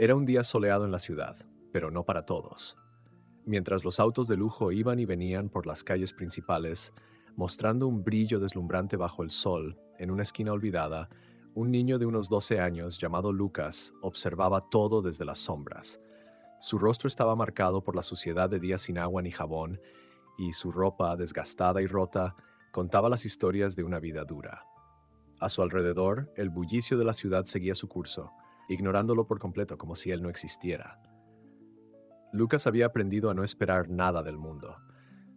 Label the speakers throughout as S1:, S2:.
S1: Era un día soleado en la ciudad, pero no para todos. Mientras los autos de lujo iban y venían por las calles principales, mostrando un brillo deslumbrante bajo el sol, en una esquina olvidada, un niño de unos 12 años llamado Lucas observaba todo desde las sombras. Su rostro estaba marcado por la suciedad de días sin agua ni jabón, y su ropa, desgastada y rota, contaba las historias de una vida dura. A su alrededor, el bullicio de la ciudad seguía su curso, ignorándolo por completo como si él no existiera. Lucas había aprendido a no esperar nada del mundo.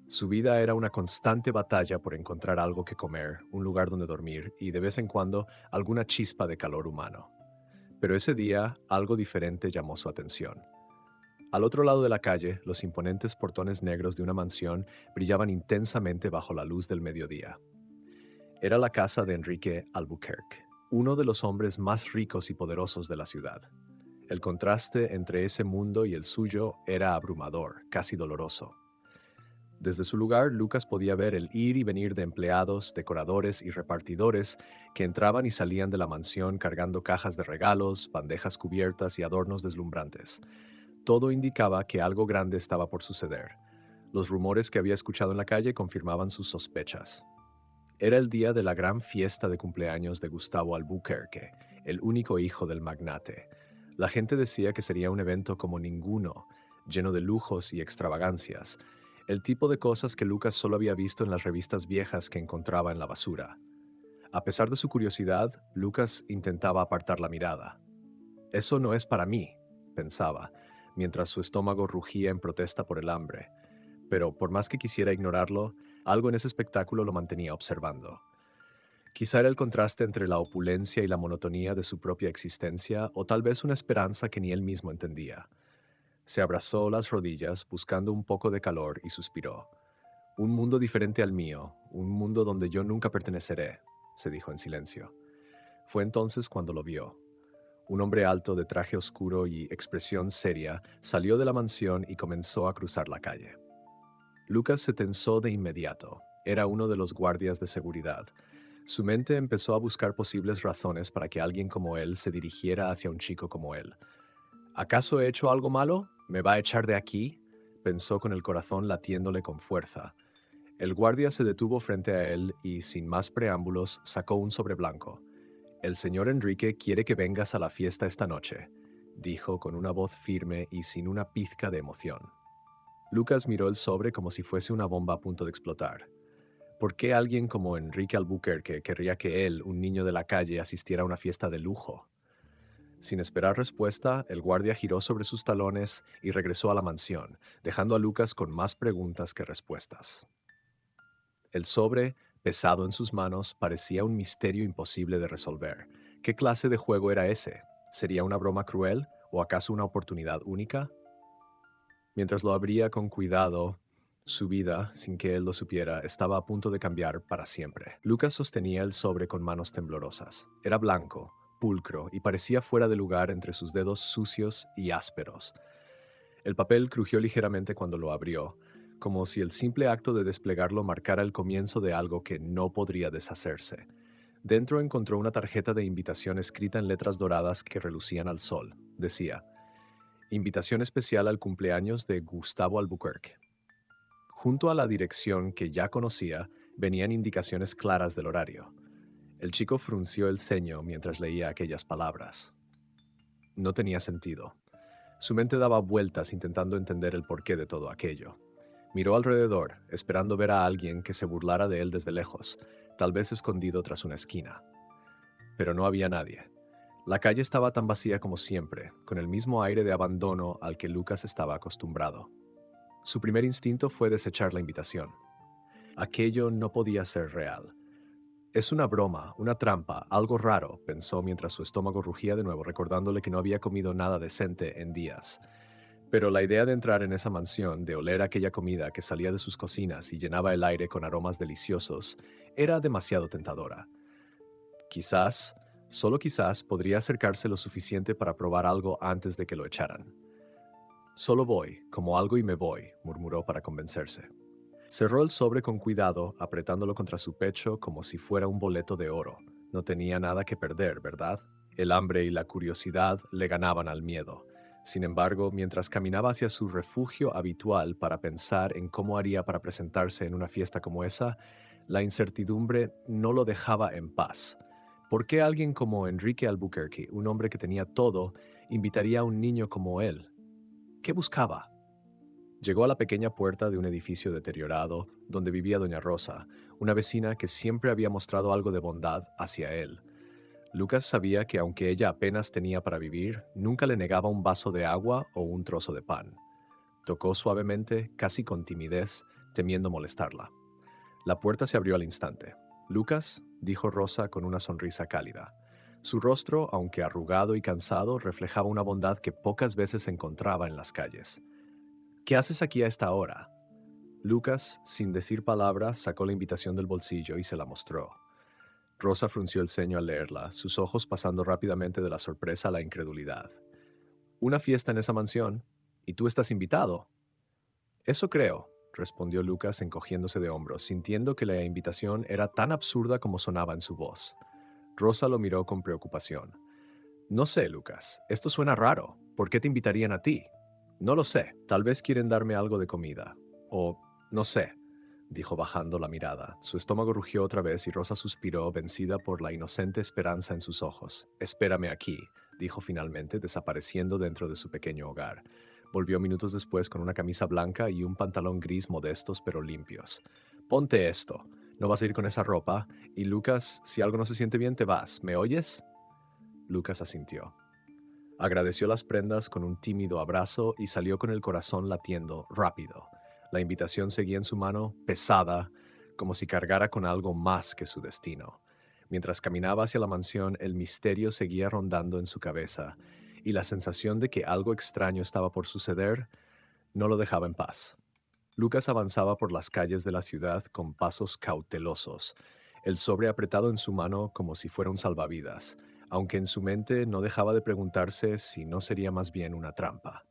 S1: Su vida era una constante batalla por encontrar algo que comer, un lugar donde dormir y, de vez en cuando, alguna chispa de calor humano. Pero ese día, algo diferente llamó su atención. Al otro lado de la calle, los imponentes portones negros de una mansión brillaban intensamente bajo la luz del mediodía. Era la casa de Enrique Albuquerque, uno de los hombres más ricos y poderosos de la ciudad. El contraste entre ese mundo y el suyo era abrumador, casi doloroso. Desde su lugar, Lucas podía ver el ir y venir de empleados, decoradores y repartidores que entraban y salían de la mansión cargando cajas de regalos, bandejas cubiertas y adornos deslumbrantes. Todo indicaba que algo grande estaba por suceder. Los rumores que había escuchado en la calle confirmaban sus sospechas. Era el día de la gran fiesta de cumpleaños de Gustavo Albuquerque, el único hijo del magnate. La gente decía que sería un evento como ninguno, lleno de lujos y extravagancias, el tipo de cosas que Lucas solo había visto en las revistas viejas que encontraba en la basura. A pesar de su curiosidad, Lucas intentaba apartar la mirada. Eso no es para mí, pensaba, mientras su estómago rugía en protesta por el hambre. Pero por más que quisiera ignorarlo, algo en ese espectáculo lo mantenía observando. Quizá era el contraste entre la opulencia y la monotonía de su propia existencia, o tal vez una esperanza que ni él mismo entendía. Se abrazó las rodillas buscando un poco de calor y suspiró. Un mundo diferente al mío, un mundo donde yo nunca perteneceré, se dijo en silencio. Fue entonces cuando lo vio. Un hombre alto de traje oscuro y expresión seria salió de la mansión y comenzó a cruzar la calle. Lucas se tensó de inmediato. Era uno de los guardias de seguridad. Su mente empezó a buscar posibles razones para que alguien como él se dirigiera hacia un chico como él. ¿Acaso he hecho algo malo? ¿Me va a echar de aquí?, pensó con el corazón latiéndole con fuerza. El guardia se detuvo frente a él y, sin más preámbulos, sacó un sobre blanco. «El señor Enrique quiere que vengas a la fiesta esta noche», dijo con una voz firme y sin una pizca de emoción. Lucas miró el sobre como si fuese una bomba a punto de explotar. ¿Por qué alguien como Enrique Albuquerque querría que él, un niño de la calle, asistiera a una fiesta de lujo? Sin esperar respuesta, el guardia giró sobre sus talones y regresó a la mansión, dejando a Lucas con más preguntas que respuestas. El sobre, pesado en sus manos, parecía un misterio imposible de resolver. ¿Qué clase de juego era ese? ¿Sería una broma cruel o acaso una oportunidad única? Mientras lo abría con cuidado, su vida, sin que él lo supiera, estaba a punto de cambiar para siempre. Lucas sostenía el sobre con manos temblorosas. Era blanco, pulcro y parecía fuera de lugar entre sus dedos sucios y ásperos. El papel crujió ligeramente cuando lo abrió, como si el simple acto de desplegarlo marcara el comienzo de algo que no podría deshacerse. Dentro encontró una tarjeta de invitación escrita en letras doradas que relucían al sol. Decía: «Invitación especial al cumpleaños de Gustavo Albuquerque». Junto a la dirección que ya conocía, venían indicaciones claras del horario. El chico frunció el ceño mientras leía aquellas palabras. No tenía sentido. Su mente daba vueltas intentando entender el porqué de todo aquello. Miró alrededor, esperando ver a alguien que se burlara de él desde lejos, tal vez escondido tras una esquina. Pero no había nadie. La calle estaba tan vacía como siempre, con el mismo aire de abandono al que Lucas estaba acostumbrado. Su primer instinto fue desechar la invitación. Aquello no podía ser real. «Es una broma, una trampa, algo raro», pensó mientras su estómago rugía de nuevo, recordándole que no había comido nada decente en días. Pero la idea de entrar en esa mansión, de oler aquella comida que salía de sus cocinas y llenaba el aire con aromas deliciosos, era demasiado tentadora. Quizás, solo quizás, podría acercarse lo suficiente para probar algo antes de que lo echaran. «Solo voy, como algo y me voy», murmuró para convencerse. Cerró el sobre con cuidado, apretándolo contra su pecho como si fuera un boleto de oro. No tenía nada que perder, ¿verdad? El hambre y la curiosidad le ganaban al miedo. Sin embargo, mientras caminaba hacia su refugio habitual para pensar en cómo haría para presentarse en una fiesta como esa, la incertidumbre no lo dejaba en paz. ¿Por qué alguien como Enrique Albuquerque, un hombre que tenía todo, invitaría a un niño como él? ¿Qué buscaba? Llegó a la pequeña puerta de un edificio deteriorado donde vivía doña Rosa, una vecina que siempre había mostrado algo de bondad hacia él. Lucas sabía que aunque ella apenas tenía para vivir, nunca le negaba un vaso de agua o un trozo de pan. Tocó suavemente, casi con timidez, temiendo molestarla. La puerta se abrió al instante. «Lucas», dijo Rosa con una sonrisa cálida. Su rostro, aunque arrugado y cansado, reflejaba una bondad que pocas veces se encontraba en las calles. «¿Qué haces aquí a esta hora?». Lucas, sin decir palabra, sacó la invitación del bolsillo y se la mostró. Rosa frunció el ceño al leerla, sus ojos pasando rápidamente de la sorpresa a la incredulidad. «¿Una fiesta en esa mansión? ¿Y tú estás invitado?». «Eso creo», respondió Lucas encogiéndose de hombros, sintiendo que la invitación era tan absurda como sonaba en su voz. Rosa lo miró con preocupación. «No sé, Lucas, esto suena raro. ¿Por qué te invitarían a ti?». «No lo sé, tal vez quieren darme algo de comida. O, no sé», dijo bajando la mirada. Su estómago rugió otra vez y Rosa suspiró, vencida por la inocente esperanza en sus ojos. «Espérame aquí», dijo finalmente, desapareciendo dentro de su pequeño hogar. Volvió minutos después con una camisa blanca y un pantalón gris modestos pero limpios. «Ponte esto. No vas a ir con esa ropa. Y Lucas, si algo no se siente bien, te vas. ¿Me oyes?». Lucas asintió. Agradeció las prendas con un tímido abrazo y salió con el corazón latiendo rápido. La invitación seguía en su mano, pesada, como si cargara con algo más que su destino. Mientras caminaba hacia la mansión, el misterio seguía rondando en su cabeza, y la sensación de que algo extraño estaba por suceder no lo dejaba en paz. Lucas avanzaba por las calles de la ciudad con pasos cautelosos, el sobre apretado en su mano como si fuera un salvavidas, aunque en su mente no dejaba de preguntarse si no sería más bien una trampa.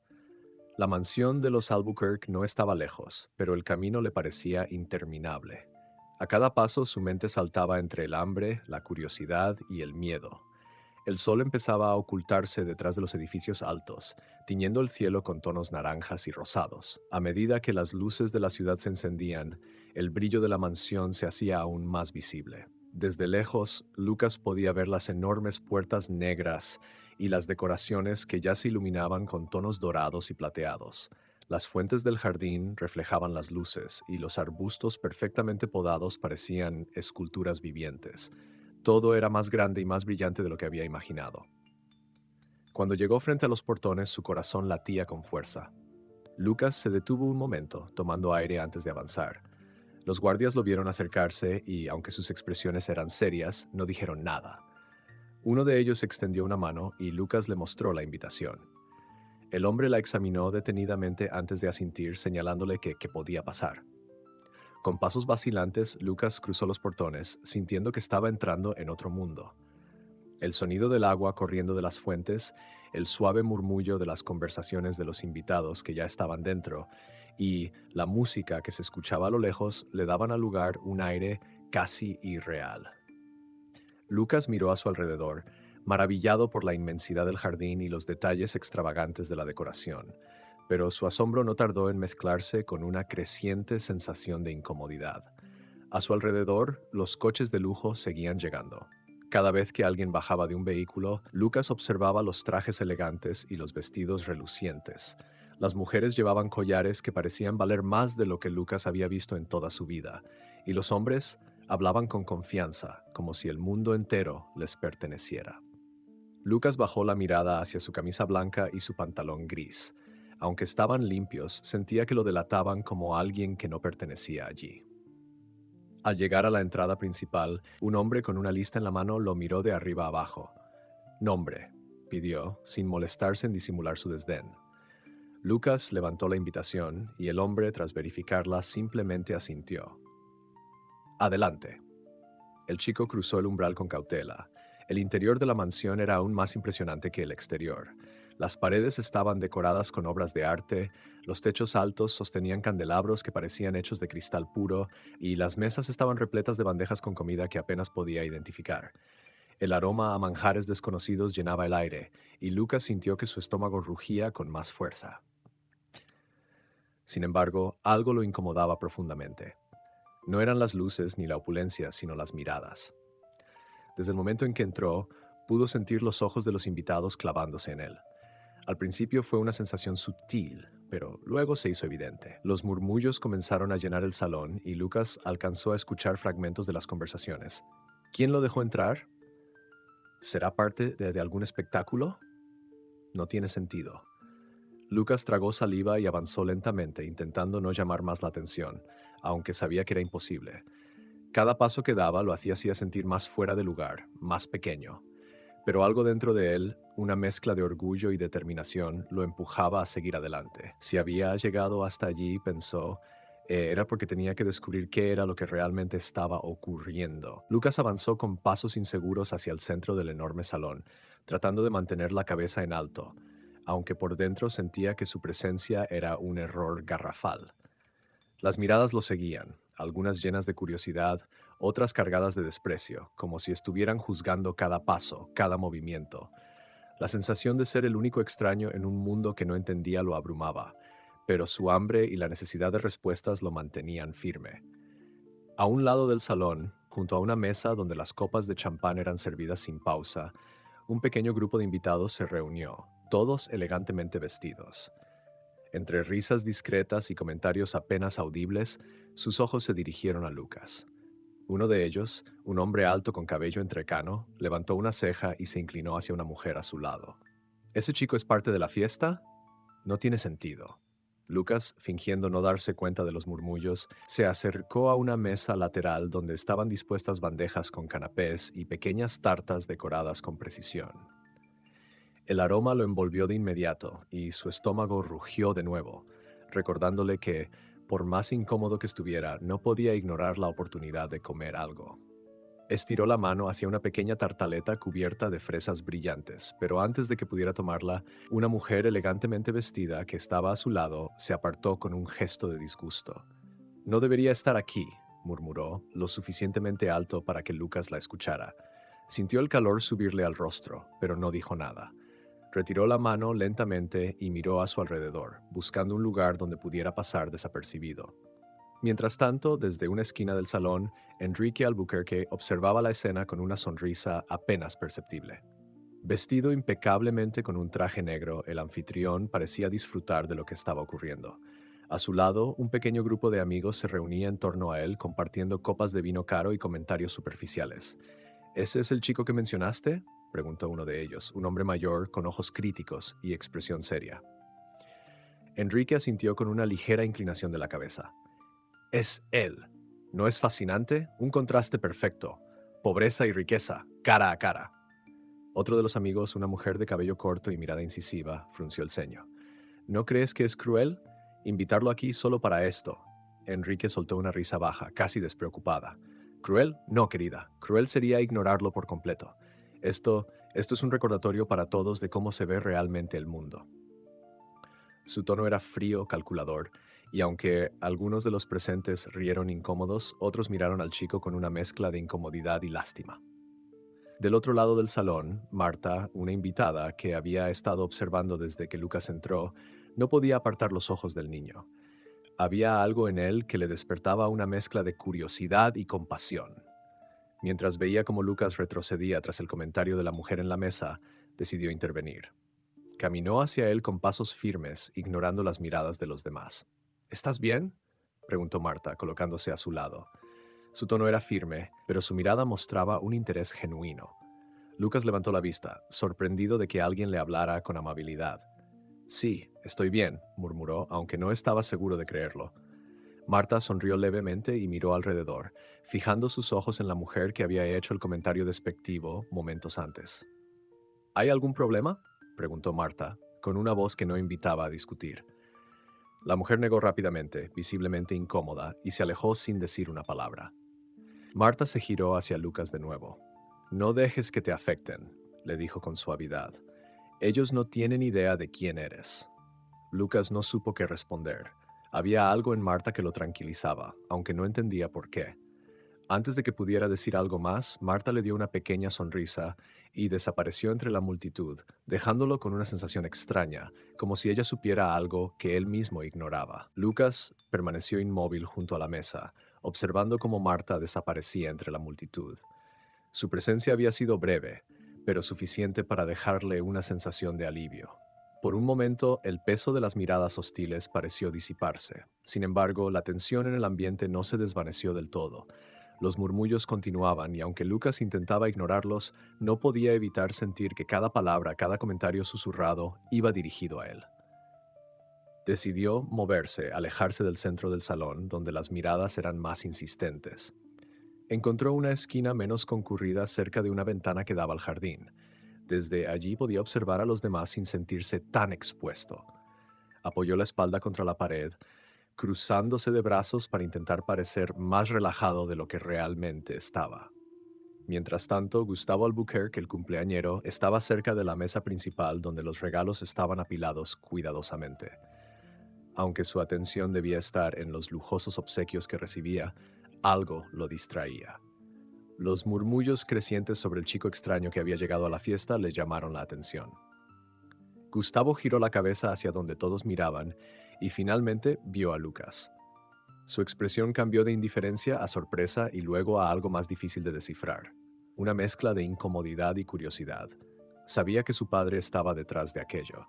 S1: La mansión de los Albuquerque no estaba lejos, pero el camino le parecía interminable. A cada paso su mente saltaba entre el hambre, la curiosidad y el miedo. El sol empezaba a ocultarse detrás de los edificios altos, tiñendo el cielo con tonos naranjas y rosados. A medida que las luces de la ciudad se encendían, el brillo de la mansión se hacía aún más visible. Desde lejos, Lucas podía ver las enormes puertas negras y las decoraciones que ya se iluminaban con tonos dorados y plateados. Las fuentes del jardín reflejaban las luces y los arbustos perfectamente podados parecían esculturas vivientes. Todo era más grande y más brillante de lo que había imaginado. Cuando llegó frente a los portones, su corazón latía con fuerza. Lucas se detuvo un momento, tomando aire antes de avanzar. Los guardias lo vieron acercarse y, aunque sus expresiones eran serias, no dijeron nada. Uno de ellos extendió una mano y Lucas le mostró la invitación. El hombre la examinó detenidamente antes de asentir, señalándole que podía pasar. Con pasos vacilantes, Lucas cruzó los portones, sintiendo que estaba entrando en otro mundo. El sonido del agua corriendo de las fuentes, el suave murmullo de las conversaciones de los invitados que ya estaban dentro, y la música que se escuchaba a lo lejos le daban al lugar un aire casi irreal. Lucas miró a su alrededor, maravillado por la inmensidad del jardín y los detalles extravagantes de la decoración, pero su asombro no tardó en mezclarse con una creciente sensación de incomodidad. A su alrededor, los coches de lujo seguían llegando. Cada vez que alguien bajaba de un vehículo, Lucas observaba los trajes elegantes y los vestidos relucientes. Las mujeres llevaban collares que parecían valer más de lo que Lucas había visto en toda su vida, y los hombres hablaban con confianza, como si el mundo entero les perteneciera. Lucas bajó la mirada hacia su camisa blanca y su pantalón gris. Aunque estaban limpios, sentía que lo delataban como alguien que no pertenecía allí. Al llegar a la entrada principal, un hombre con una lista en la mano lo miró de arriba abajo. «Nombre», pidió, sin molestarse en disimular su desdén. Lucas levantó la invitación y el hombre, tras verificarla, simplemente asintió. «Adelante». El chico cruzó el umbral con cautela. El interior de la mansión era aún más impresionante que el exterior. Las paredes estaban decoradas con obras de arte, los techos altos sostenían candelabros que parecían hechos de cristal puro, y las mesas estaban repletas de bandejas con comida que apenas podía identificar. El aroma a manjares desconocidos llenaba el aire, y Lucas sintió que su estómago rugía con más fuerza. Sin embargo, algo lo incomodaba profundamente. No eran las luces ni la opulencia, sino las miradas. Desde el momento en que entró, pudo sentir los ojos de los invitados clavándose en él. Al principio fue una sensación sutil, pero luego se hizo evidente. Los murmullos comenzaron a llenar el salón y Lucas alcanzó a escuchar fragmentos de las conversaciones. ¿Quién lo dejó entrar? ¿Será parte de algún espectáculo? No tiene sentido. Lucas tragó saliva y avanzó lentamente, intentando no llamar más la atención, aunque sabía que era imposible. Cada paso que daba lo hacía sentir más fuera de lugar, más pequeño. Pero algo dentro de él, una mezcla de orgullo y determinación, lo empujaba a seguir adelante. Si había llegado hasta allí, pensó, era porque tenía que descubrir qué era lo que realmente estaba ocurriendo. Lucas avanzó con pasos inseguros hacia el centro del enorme salón, tratando de mantener la cabeza en alto, aunque por dentro sentía que su presencia era un error garrafal. Las miradas lo seguían, algunas llenas de curiosidad, otras cargadas de desprecio, como si estuvieran juzgando cada paso, cada movimiento. La sensación de ser el único extraño en un mundo que no entendía lo abrumaba, pero su hambre y la necesidad de respuestas lo mantenían firme. A un lado del salón, junto a una mesa donde las copas de champán eran servidas sin pausa, un pequeño grupo de invitados se reunió, todos elegantemente vestidos. Entre risas discretas y comentarios apenas audibles, sus ojos se dirigieron a Lucas. Uno de ellos, un hombre alto con cabello entrecano, levantó una ceja y se inclinó hacia una mujer a su lado. ¿Ese chico es parte de la fiesta? No tiene sentido. Lucas, fingiendo no darse cuenta de los murmullos, se acercó a una mesa lateral donde estaban dispuestas bandejas con canapés y pequeñas tartas decoradas con precisión. El aroma lo envolvió de inmediato y su estómago rugió de nuevo, recordándole que, por más incómodo que estuviera, no podía ignorar la oportunidad de comer algo. Estiró la mano hacia una pequeña tartaleta cubierta de fresas brillantes, pero antes de que pudiera tomarla, una mujer elegantemente vestida que estaba a su lado se apartó con un gesto de disgusto. No debería estar aquí, murmuró, lo suficientemente alto para que Lucas la escuchara. Sintió el calor subirle al rostro, pero no dijo nada. Retiró la mano lentamente y miró a su alrededor, buscando un lugar donde pudiera pasar desapercibido. Mientras tanto, desde una esquina del salón, Enrique Albuquerque observaba la escena con una sonrisa apenas perceptible. Vestido impecablemente con un traje negro, el anfitrión parecía disfrutar de lo que estaba ocurriendo. A su lado, un pequeño grupo de amigos se reunía en torno a él compartiendo copas de vino caro y comentarios superficiales. ¿Ese es el chico que mencionaste?, preguntó uno de ellos, un hombre mayor con ojos críticos y expresión seria. Enrique asintió con una ligera inclinación de la cabeza. Es él. ¿No es fascinante? Un contraste perfecto. Pobreza y riqueza, cara a cara. Otro de los amigos, una mujer de cabello corto y mirada incisiva, frunció el ceño. ¿No crees que es cruel invitarlo aquí solo para esto? Enrique soltó una risa baja, casi despreocupada. ¿Cruel? No, querida. Cruel sería ignorarlo por completo. Esto es un recordatorio para todos de cómo se ve realmente el mundo. Su tono era frío, calculador, y aunque algunos de los presentes rieron incómodos, otros miraron al chico con una mezcla de incomodidad y lástima. Del otro lado del salón, Marta, una invitada que había estado observando desde que Lucas entró, no podía apartar los ojos del niño. Había algo en él que le despertaba una mezcla de curiosidad y compasión. Mientras veía cómo Lucas retrocedía tras el comentario de la mujer en la mesa, decidió intervenir. Caminó hacia él con pasos firmes, ignorando las miradas de los demás. ¿Estás bien?, preguntó Marta, colocándose a su lado. Su tono era firme, pero su mirada mostraba un interés genuino. Lucas levantó la vista, sorprendido de que alguien le hablara con amabilidad. Sí, estoy bien, murmuró, aunque no estaba seguro de creerlo. Marta sonrió levemente y miró alrededor, fijando sus ojos en la mujer que había hecho el comentario despectivo momentos antes. ¿Hay algún problema?, preguntó Marta, con una voz que no invitaba a discutir. La mujer negó rápidamente, visiblemente incómoda, y se alejó sin decir una palabra. Marta se giró hacia Lucas de nuevo. No dejes que te afecten, le dijo con suavidad. Ellos no tienen idea de quién eres. Lucas no supo qué responder. Había algo en Marta que lo tranquilizaba, aunque no entendía por qué. Antes de que pudiera decir algo más, Marta le dio una pequeña sonrisa y desapareció entre la multitud, dejándolo con una sensación extraña, como si ella supiera algo que él mismo ignoraba. Lucas permaneció inmóvil junto a la mesa, observando cómo Marta desaparecía entre la multitud. Su presencia había sido breve, pero suficiente para dejarle una sensación de alivio. Por un momento, el peso de las miradas hostiles pareció disiparse. Sin embargo, la tensión en el ambiente no se desvaneció del todo. Los murmullos continuaban y aunque Lucas intentaba ignorarlos, no podía evitar sentir que cada palabra, cada comentario susurrado iba dirigido a él. Decidió moverse, alejarse del centro del salón, donde las miradas eran más insistentes. Encontró una esquina menos concurrida cerca de una ventana que daba al jardín. Desde allí podía observar a los demás sin sentirse tan expuesto. Apoyó la espalda contra la pared, cruzándose de brazos para intentar parecer más relajado de lo que realmente estaba. Mientras tanto, Gustavo Albuquerque, el cumpleañero, estaba cerca de la mesa principal donde los regalos estaban apilados cuidadosamente. Aunque su atención debía estar en los lujosos obsequios que recibía, algo lo distraía. Los murmullos crecientes sobre el chico extraño que había llegado a la fiesta le llamaron la atención. Gustavo giró la cabeza hacia donde todos miraban y finalmente vio a Lucas. Su expresión cambió de indiferencia a sorpresa y luego a algo más difícil de descifrar, una mezcla de incomodidad y curiosidad. Sabía que su padre estaba detrás de aquello.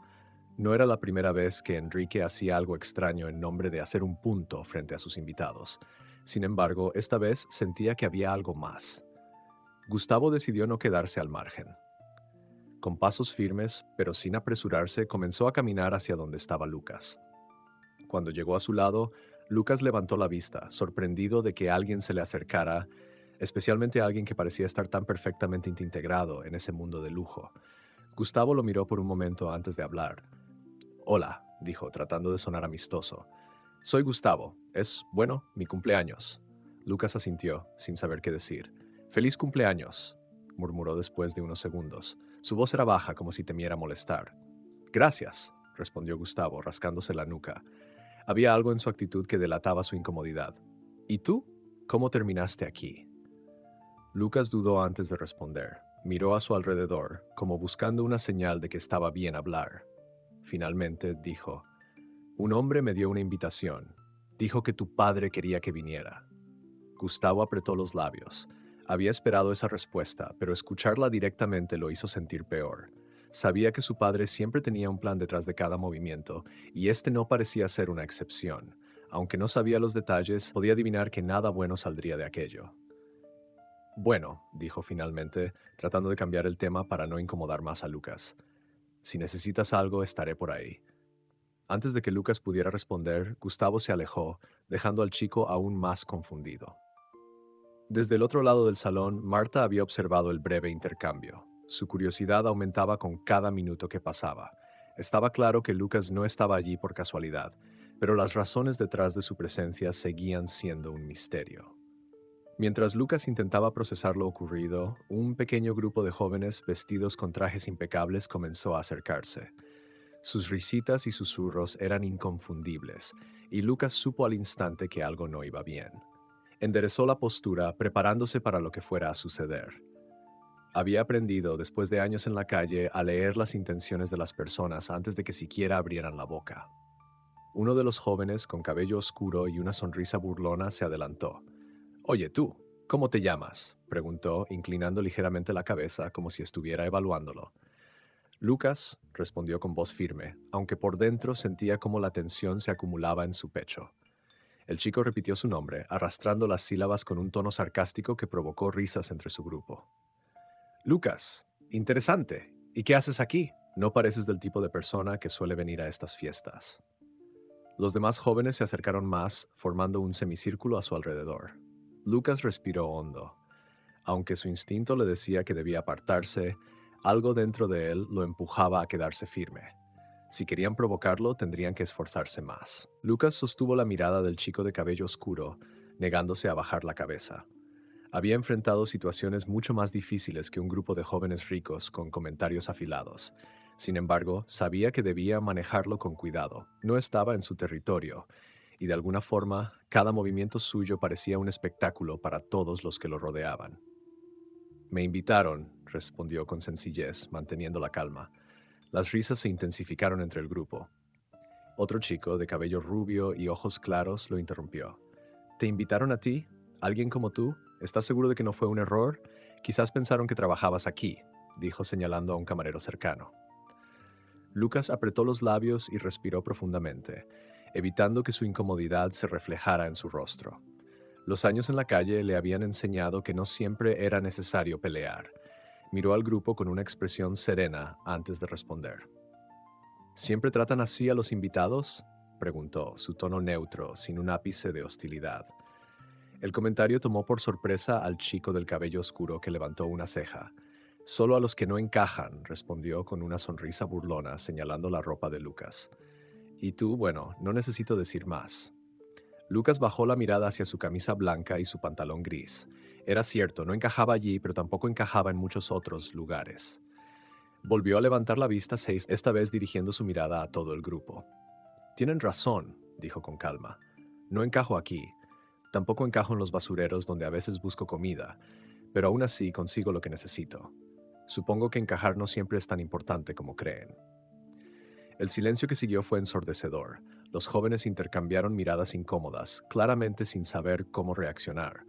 S1: No era la primera vez que Enrique hacía algo extraño en nombre de hacer un punto frente a sus invitados. Sin embargo, esta vez sentía que había algo más. Gustavo decidió no quedarse al margen. Con pasos firmes, pero sin apresurarse, comenzó a caminar hacia donde estaba Lucas. Cuando llegó a su lado, Lucas levantó la vista, sorprendido de que alguien se le acercara, especialmente alguien que parecía estar tan perfectamente integrado en ese mundo de lujo. Gustavo lo miró por un momento antes de hablar. «Hola», dijo, tratando de sonar amistoso. «Soy Gustavo. Bueno, mi cumpleaños». Lucas asintió, sin saber qué decir. «Feliz cumpleaños», murmuró después de unos segundos. Su voz era baja, como si temiera molestar. «Gracias», respondió Gustavo, rascándose la nuca. Había algo en su actitud que delataba su incomodidad. «¿Y tú? ¿Cómo terminaste aquí?» Lucas dudó antes de responder. Miró a su alrededor, como buscando una señal de que estaba bien hablar. Finalmente dijo: «Un hombre me dio una invitación. Dijo que tu padre quería que viniera». Gustavo apretó los labios. Había esperado esa respuesta, pero escucharla directamente lo hizo sentir peor. Sabía que su padre siempre tenía un plan detrás de cada movimiento, y este no parecía ser una excepción. Aunque no sabía los detalles, podía adivinar que nada bueno saldría de aquello. «Bueno», dijo finalmente, tratando de cambiar el tema para no incomodar más a Lucas. «Si necesitas algo, estaré por ahí». Antes de que Lucas pudiera responder, Gustavo se alejó, dejando al chico aún más confundido. Desde el otro lado del salón, Marta había observado el breve intercambio. Su curiosidad aumentaba con cada minuto que pasaba. Estaba claro que Lucas no estaba allí por casualidad, pero las razones detrás de su presencia seguían siendo un misterio. Mientras Lucas intentaba procesar lo ocurrido, un pequeño grupo de jóvenes vestidos con trajes impecables comenzó a acercarse. Sus risitas y susurros eran inconfundibles, y Lucas supo al instante que algo no iba bien. Enderezó la postura, preparándose para lo que fuera a suceder. Había aprendido, después de años en la calle, a leer las intenciones de las personas antes de que siquiera abrieran la boca. Uno de los jóvenes, con cabello oscuro y una sonrisa burlona, se adelantó. «Oye tú, ¿cómo te llamas?», preguntó, inclinando ligeramente la cabeza como si estuviera evaluándolo. «Lucas», respondió con voz firme, aunque por dentro sentía cómo la tensión se acumulaba en su pecho. El chico repitió su nombre, arrastrando las sílabas con un tono sarcástico que provocó risas entre su grupo. «Lucas, interesante. ¿Y qué haces aquí? No pareces del tipo de persona que suele venir a estas fiestas». Los demás jóvenes se acercaron más, formando un semicírculo a su alrededor. Lucas respiró hondo. Aunque su instinto le decía que debía apartarse, algo dentro de él lo empujaba a quedarse firme. Si querían provocarlo, tendrían que esforzarse más. Lucas sostuvo la mirada del chico de cabello oscuro, negándose a bajar la cabeza. Había enfrentado situaciones mucho más difíciles que un grupo de jóvenes ricos con comentarios afilados. Sin embargo, sabía que debía manejarlo con cuidado. No estaba en su territorio, y de alguna forma cada movimiento suyo parecía un espectáculo para todos los que lo rodeaban. Me invitaron, respondió con sencillez, manteniendo la calma. Las risas se intensificaron entre el grupo. Otro chico, de cabello rubio y ojos claros, lo interrumpió. ¿Te invitaron a ti? ¿Alguien como tú? ¿Estás seguro de que no fue un error? Quizás pensaron que trabajabas aquí, dijo señalando a un camarero cercano. Lucas apretó los labios y respiró profundamente, evitando que su incomodidad se reflejara en su rostro. Los años en la calle le habían enseñado que no siempre era necesario pelear. Miró al grupo con una expresión serena antes de responder. ¿Siempre tratan así a los invitados?, preguntó, su tono neutro, sin un ápice de hostilidad. El comentario tomó por sorpresa al chico del cabello oscuro que levantó una ceja. Solo a los que no encajan, respondió con una sonrisa burlona, señalando la ropa de Lucas. Y tú, bueno, no necesito decir más. Lucas bajó la mirada hacia su camisa blanca y su pantalón gris. Era cierto, no encajaba allí, pero tampoco encajaba en muchos otros lugares. Volvió a levantar la vista, esta vez dirigiendo su mirada a todo el grupo. Tienen razón, dijo con calma. No encajo aquí. Tampoco encajo en los basureros donde a veces busco comida, pero aún así consigo lo que necesito. Supongo que encajar no siempre es tan importante como creen. El silencio que siguió fue ensordecedor. Los jóvenes intercambiaron miradas incómodas, claramente sin saber cómo reaccionar.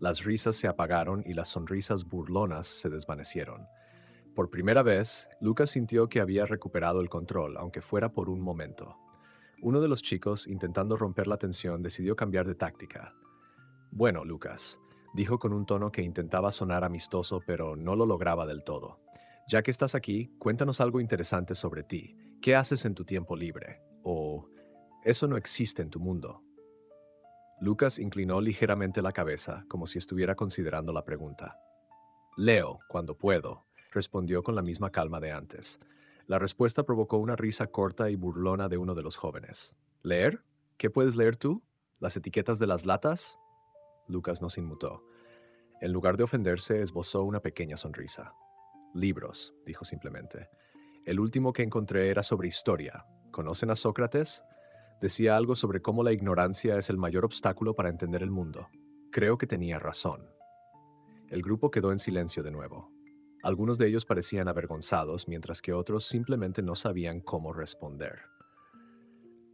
S1: Las risas se apagaron y las sonrisas burlonas se desvanecieron. Por primera vez, Lucas sintió que había recuperado el control, aunque fuera por un momento. Uno de los chicos, intentando romper la tensión, decidió cambiar de táctica. Bueno, Lucas, dijo con un tono que intentaba sonar amistoso, pero no lo lograba del todo. Ya que estás aquí, cuéntanos algo interesante sobre ti. ¿Qué haces en tu tiempo libre? O, ¿eso no existe en tu mundo? Lucas inclinó ligeramente la cabeza, como si estuviera considerando la pregunta. Leo, cuando puedo, respondió con la misma calma de antes. La respuesta provocó una risa corta y burlona de uno de los jóvenes. ¿Leer? ¿Qué puedes leer tú? ¿Las etiquetas de las latas? Lucas no se inmutó. En lugar de ofenderse, esbozó una pequeña sonrisa. Libros, dijo simplemente. El último que encontré era sobre historia. ¿Conocen a Sócrates? Decía algo sobre cómo la ignorancia es el mayor obstáculo para entender el mundo. Creo que tenía razón. El grupo quedó en silencio de nuevo. Algunos de ellos parecían avergonzados, mientras que otros simplemente no sabían cómo responder.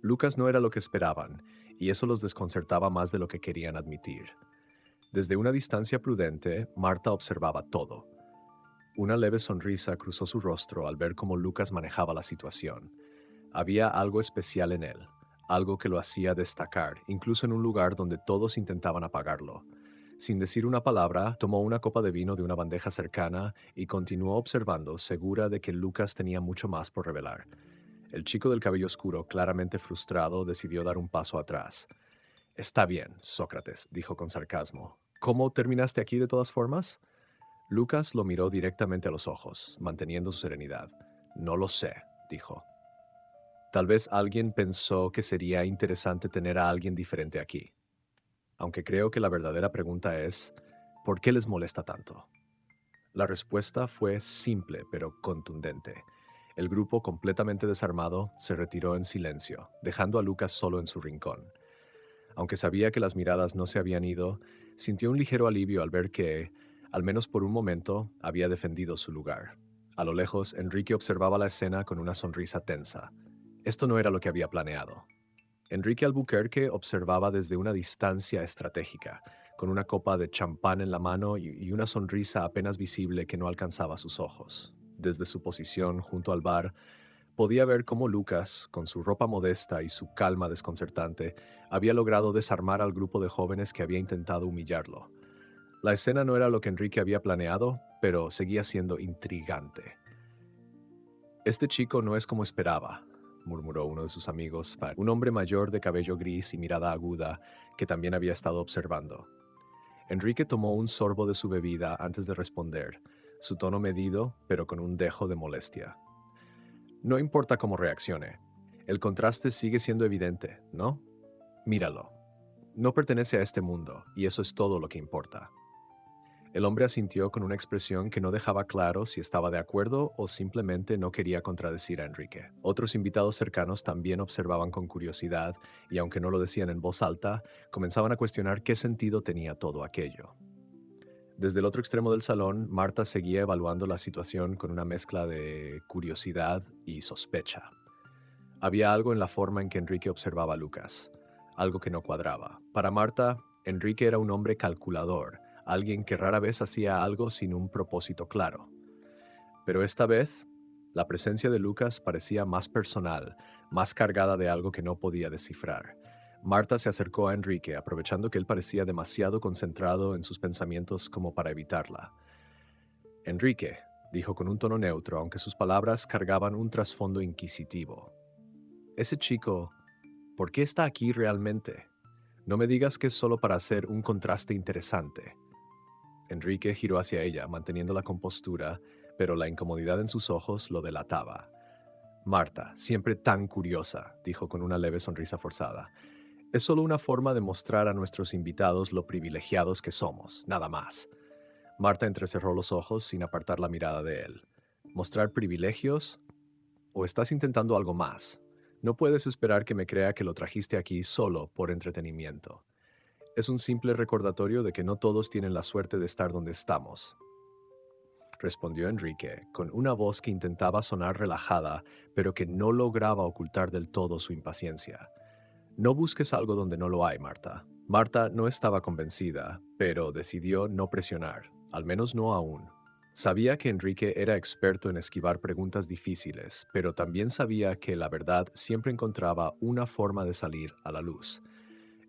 S1: Lucas no era lo que esperaban, y eso los desconcertaba más de lo que querían admitir. Desde una distancia prudente, Marta observaba todo. Una leve sonrisa cruzó su rostro al ver cómo Lucas manejaba la situación. Había algo especial en él, algo que lo hacía destacar, incluso en un lugar donde todos intentaban apagarlo. Sin decir una palabra, tomó una copa de vino de una bandeja cercana y continuó observando, segura de que Lucas tenía mucho más por revelar. El chico del cabello oscuro, claramente frustrado, decidió dar un paso atrás. Está bien, Sócrates, dijo con sarcasmo. ¿Cómo terminaste aquí de todas formas? Lucas lo miró directamente a los ojos, manteniendo su serenidad. No lo sé, dijo. Tal vez alguien pensó que sería interesante tener a alguien diferente aquí. Aunque creo que la verdadera pregunta es, ¿por qué les molesta tanto? La respuesta fue simple pero contundente. El grupo, completamente desarmado, se retiró en silencio, dejando a Lucas solo en su rincón. Aunque sabía que las miradas no se habían ido, sintió un ligero alivio al ver que, al menos por un momento, había defendido su lugar. A lo lejos, Enrique observaba la escena con una sonrisa tensa. Esto no era lo que había planeado. Enrique Albuquerque observaba desde una distancia estratégica, con una copa de champán en la mano y una sonrisa apenas visible que no alcanzaba sus ojos. Desde su posición junto al bar, podía ver cómo Lucas, con su ropa modesta y su calma desconcertante, había logrado desarmar al grupo de jóvenes que había intentado humillarlo. La escena no era lo que Enrique había planeado, pero seguía siendo intrigante. Este chico no es como esperaba, murmuró uno de sus amigos, un hombre mayor de cabello gris y mirada aguda que también había estado observando. Enrique tomó un sorbo de su bebida antes de responder, su tono medido, pero con un dejo de molestia. No importa cómo reaccione, el contraste sigue siendo evidente, ¿no? Míralo. No pertenece a este mundo, y eso es todo lo que importa. El hombre asintió con una expresión que no dejaba claro si estaba de acuerdo o simplemente no quería contradecir a Enrique. Otros invitados cercanos también observaban con curiosidad y, aunque no lo decían en voz alta, comenzaban a cuestionar qué sentido tenía todo aquello. Desde el otro extremo del salón, Marta seguía evaluando la situación con una mezcla de curiosidad y sospecha. Había algo en la forma en que Enrique observaba a Lucas, algo que no cuadraba. Para Marta, Enrique era un hombre calculador, alguien que rara vez hacía algo sin un propósito claro. Pero esta vez, la presencia de Lucas parecía más personal, más cargada de algo que no podía descifrar. Marta se acercó a Enrique, aprovechando que él parecía demasiado concentrado en sus pensamientos como para evitarla. Enrique, dijo con un tono neutro, aunque sus palabras cargaban un trasfondo inquisitivo. Ese chico, ¿por qué está aquí realmente? No me digas que es solo para hacer un contraste interesante. Enrique giró hacia ella, manteniendo la compostura, pero la incomodidad en sus ojos lo delataba. Marta, siempre tan curiosa, dijo con una leve sonrisa forzada. Es solo una forma de mostrar a nuestros invitados lo privilegiados que somos, nada más. Marta entrecerró los ojos sin apartar la mirada de él. ¿Mostrar privilegios? ¿O estás intentando algo más? No puedes esperar que me crea que lo trajiste aquí solo por entretenimiento. Es un simple recordatorio de que no todos tienen la suerte de estar donde estamos, respondió Enrique, con una voz que intentaba sonar relajada, pero que no lograba ocultar del todo su impaciencia. No busques algo donde no lo hay, Marta. Marta no estaba convencida, pero decidió no presionar, al menos no aún. Sabía que Enrique era experto en esquivar preguntas difíciles, pero también sabía que la verdad siempre encontraba una forma de salir a la luz.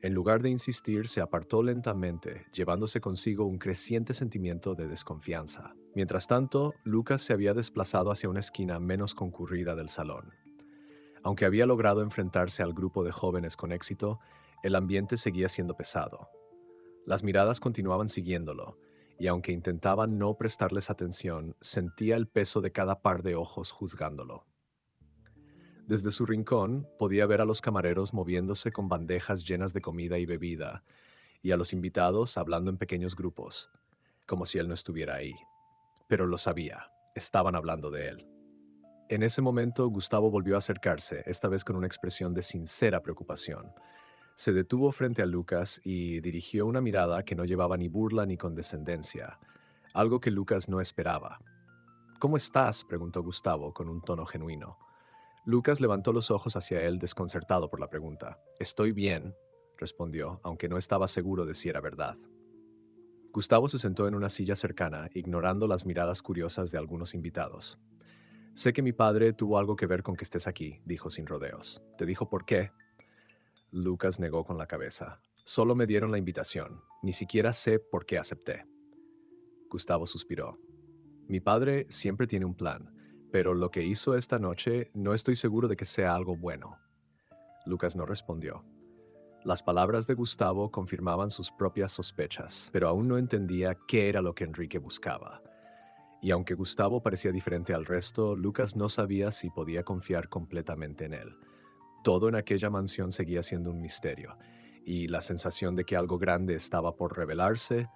S1: En lugar de insistir, se apartó lentamente, llevándose consigo un creciente sentimiento de desconfianza. Mientras tanto, Lucas se había desplazado hacia una esquina menos concurrida del salón. Aunque había logrado enfrentarse al grupo de jóvenes con éxito, el ambiente seguía siendo pesado. Las miradas continuaban siguiéndolo, y aunque intentaba no prestarles atención, sentía el peso de cada par de ojos juzgándolo. Desde su rincón podía ver a los camareros moviéndose con bandejas llenas de comida y bebida, y a los invitados hablando en pequeños grupos, como si él no estuviera ahí. Pero lo sabía, estaban hablando de él. En ese momento, Gustavo volvió a acercarse, esta vez con una expresión de sincera preocupación. Se detuvo frente a Lucas y dirigió una mirada que no llevaba ni burla ni condescendencia, algo que Lucas no esperaba. ¿Cómo estás?, preguntó Gustavo con un tono genuino. Lucas levantó los ojos hacia él, desconcertado por la pregunta. Estoy bien, respondió, aunque no estaba seguro de si era verdad. Gustavo se sentó en una silla cercana, ignorando las miradas curiosas de algunos invitados. Sé que mi padre tuvo algo que ver con que estés aquí, dijo sin rodeos. ¿Te dijo por qué? Lucas negó con la cabeza. Solo me dieron la invitación. Ni siquiera sé por qué acepté. Gustavo suspiró. Mi padre siempre tiene un plan, pero lo que hizo esta noche no estoy seguro de que sea algo bueno. Lucas no respondió. Las palabras de Gustavo confirmaban sus propias sospechas, pero aún no entendía qué era lo que Enrique buscaba. Y aunque Gustavo parecía diferente al resto, Lucas no sabía si podía confiar completamente en él. Todo en aquella mansión seguía siendo un misterio, y la sensación de que algo grande estaba por revelarse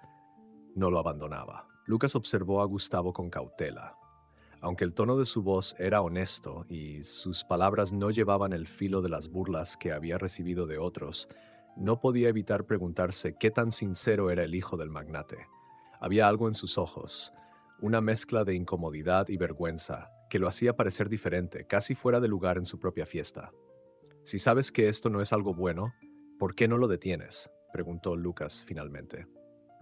S1: no lo abandonaba. Lucas observó a Gustavo con cautela. Aunque el tono de su voz era honesto y sus palabras no llevaban el filo de las burlas que había recibido de otros, no podía evitar preguntarse qué tan sincero era el hijo del magnate. Había algo en sus ojos, una mezcla de incomodidad y vergüenza, que lo hacía parecer diferente, casi fuera de lugar en su propia fiesta. Si sabes que esto no es algo bueno, ¿por qué no lo detienes?, preguntó Lucas finalmente,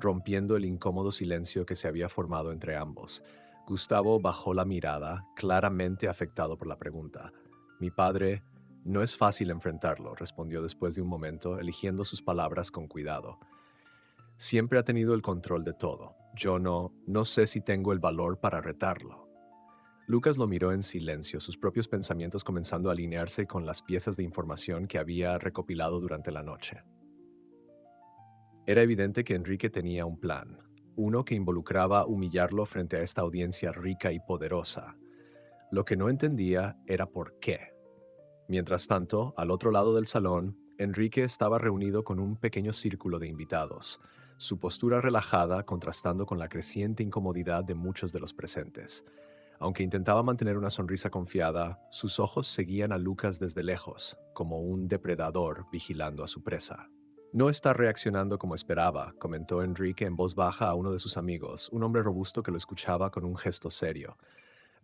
S1: rompiendo el incómodo silencio que se había formado entre ambos. Gustavo bajó la mirada, claramente afectado por la pregunta. Mi padre, no es fácil enfrentarlo, respondió después de un momento, eligiendo sus palabras con cuidado. Siempre ha tenido el control de todo. Yo no sé si tengo el valor para retarlo. Lucas lo miró en silencio, sus propios pensamientos comenzando a alinearse con las piezas de información que había recopilado durante la noche. Era evidente que Enrique tenía un plan, uno que involucraba humillarlo frente a esta audiencia rica y poderosa. Lo que no entendía era por qué. Mientras tanto, al otro lado del salón, Enrique estaba reunido con un pequeño círculo de invitados. su postura relajada contrastando con la creciente incomodidad de muchos de los presentes. Aunque intentaba mantener una sonrisa confiada, sus ojos seguían a Lucas desde lejos, como un depredador vigilando a su presa. No está reaccionando como esperaba, comentó Enrique en voz baja a uno de sus amigos, un hombre robusto que lo escuchaba con un gesto serio.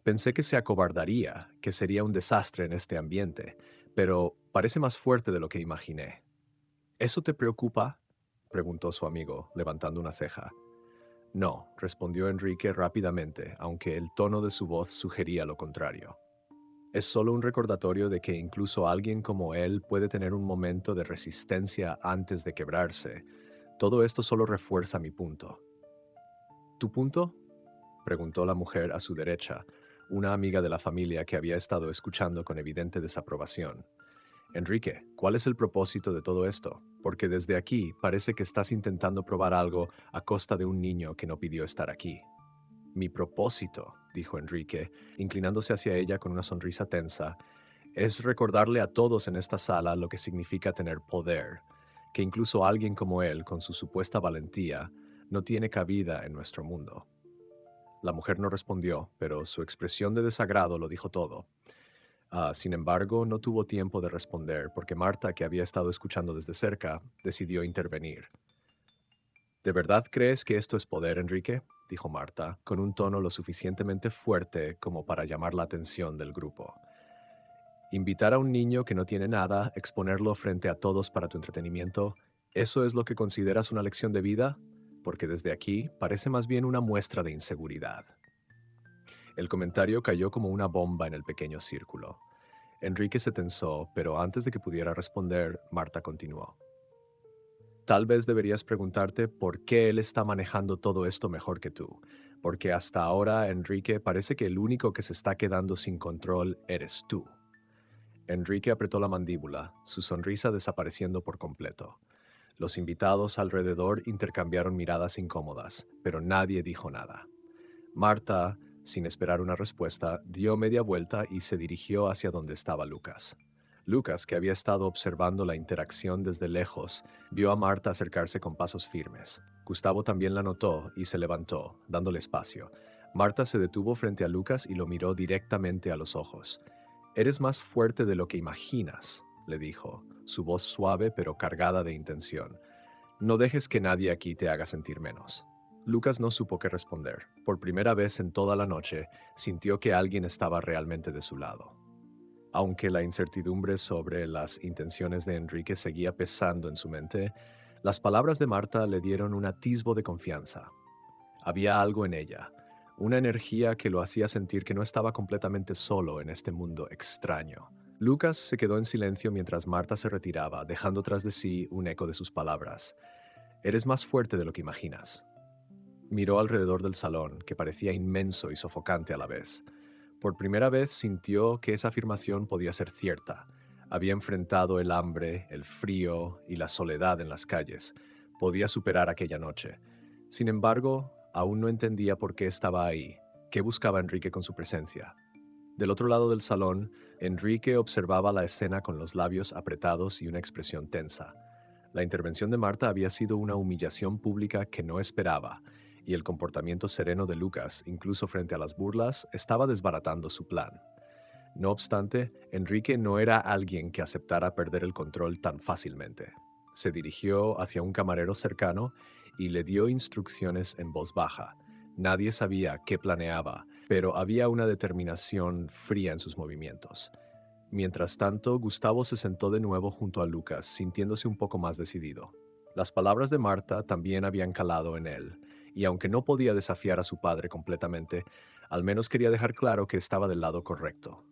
S1: Pensé que se acobardaría, que sería un desastre en este ambiente, pero parece más fuerte de lo que imaginé. ¿Eso te preocupa?, preguntó su amigo, levantando una ceja. No, respondió Enrique rápidamente, aunque el tono de su voz sugería lo contrario. Es solo un recordatorio de que incluso alguien como él puede tener un momento de resistencia antes de quebrarse. Todo esto solo refuerza mi punto. ¿Tu punto?, preguntó la mujer a su derecha, una amiga de la familia que había estado escuchando con evidente desaprobación. Enrique, ¿cuál es el propósito de todo esto? Porque desde aquí parece que estás intentando probar algo a costa de un niño que no pidió estar aquí. Mi propósito, dijo Enrique, inclinándose hacia ella con una sonrisa tensa, es recordarle a todos en esta sala lo que significa tener poder, que incluso alguien como él, con su supuesta valentía, no tiene cabida en nuestro mundo. La mujer no respondió, pero su expresión de desagrado lo dijo todo. Sin embargo, no tuvo tiempo de responder porque Marta, que había estado escuchando desde cerca, decidió intervenir. ¿De verdad crees que esto es poder, Enrique?, dijo Marta, con un tono lo suficientemente fuerte como para llamar la atención del grupo. Invitar a un niño que no tiene nada, exponerlo frente a todos para tu entretenimiento, ¿eso es lo que consideras una lección de vida? Porque desde aquí parece más bien una muestra de inseguridad. El comentario cayó como una bomba en el pequeño círculo. Enrique se tensó, pero antes de que pudiera responder, Marta continuó. Tal vez deberías preguntarte por qué él está manejando todo esto mejor que tú, porque hasta ahora, Enrique, parece que el único que se está quedando sin control eres tú. Enrique apretó la mandíbula, su sonrisa desapareciendo por completo. Los invitados alrededor intercambiaron miradas incómodas, pero nadie dijo nada. Marta, sin esperar una respuesta, dio media vuelta y se dirigió hacia donde estaba Lucas. Lucas, que había estado observando la interacción desde lejos, vio a Marta acercarse con pasos firmes. Gustavo también la notó y se levantó, dándole espacio. Marta se detuvo frente a Lucas y lo miró directamente a los ojos. «Eres más fuerte de lo que imaginas», le dijo, su voz suave pero cargada de intención. «No dejes que nadie aquí te haga sentir menos». Lucas no supo qué responder. Por primera vez en toda la noche, sintió que alguien estaba realmente de su lado. Aunque la incertidumbre sobre las intenciones de Enrique seguía pesando en su mente, las palabras de Marta le dieron un atisbo de confianza. Había algo en ella, una energía que lo hacía sentir que no estaba completamente solo en este mundo extraño. Lucas se quedó en silencio mientras Marta se retiraba, dejando tras de sí un eco de sus palabras. «Eres más fuerte de lo que imaginas». Miró alrededor del salón, que parecía inmenso y sofocante a la vez. Por primera vez sintió que esa afirmación podía ser cierta. Había enfrentado el hambre, el frío y la soledad en las calles. Podía superar aquella noche. Sin embargo, aún no entendía por qué estaba ahí. ¿Qué buscaba Enrique con su presencia? Del otro lado del salón, Enrique observaba la escena con los labios apretados y una expresión tensa. La intervención de Marta había sido una humillación pública que no esperaba, y el comportamiento sereno de Lucas, incluso frente a las burlas, estaba desbaratando su plan. No obstante, Enrique no era alguien que aceptara perder el control tan fácilmente. Se dirigió hacia un camarero cercano y le dio instrucciones en voz baja. Nadie sabía qué planeaba, pero había una determinación fría en sus movimientos. Mientras tanto, Gustavo se sentó de nuevo junto a Lucas, sintiéndose un poco más decidido. Las palabras de Marta también habían calado en él, y aunque no podía desafiar a su padre completamente, al menos quería dejar claro que estaba del lado correcto.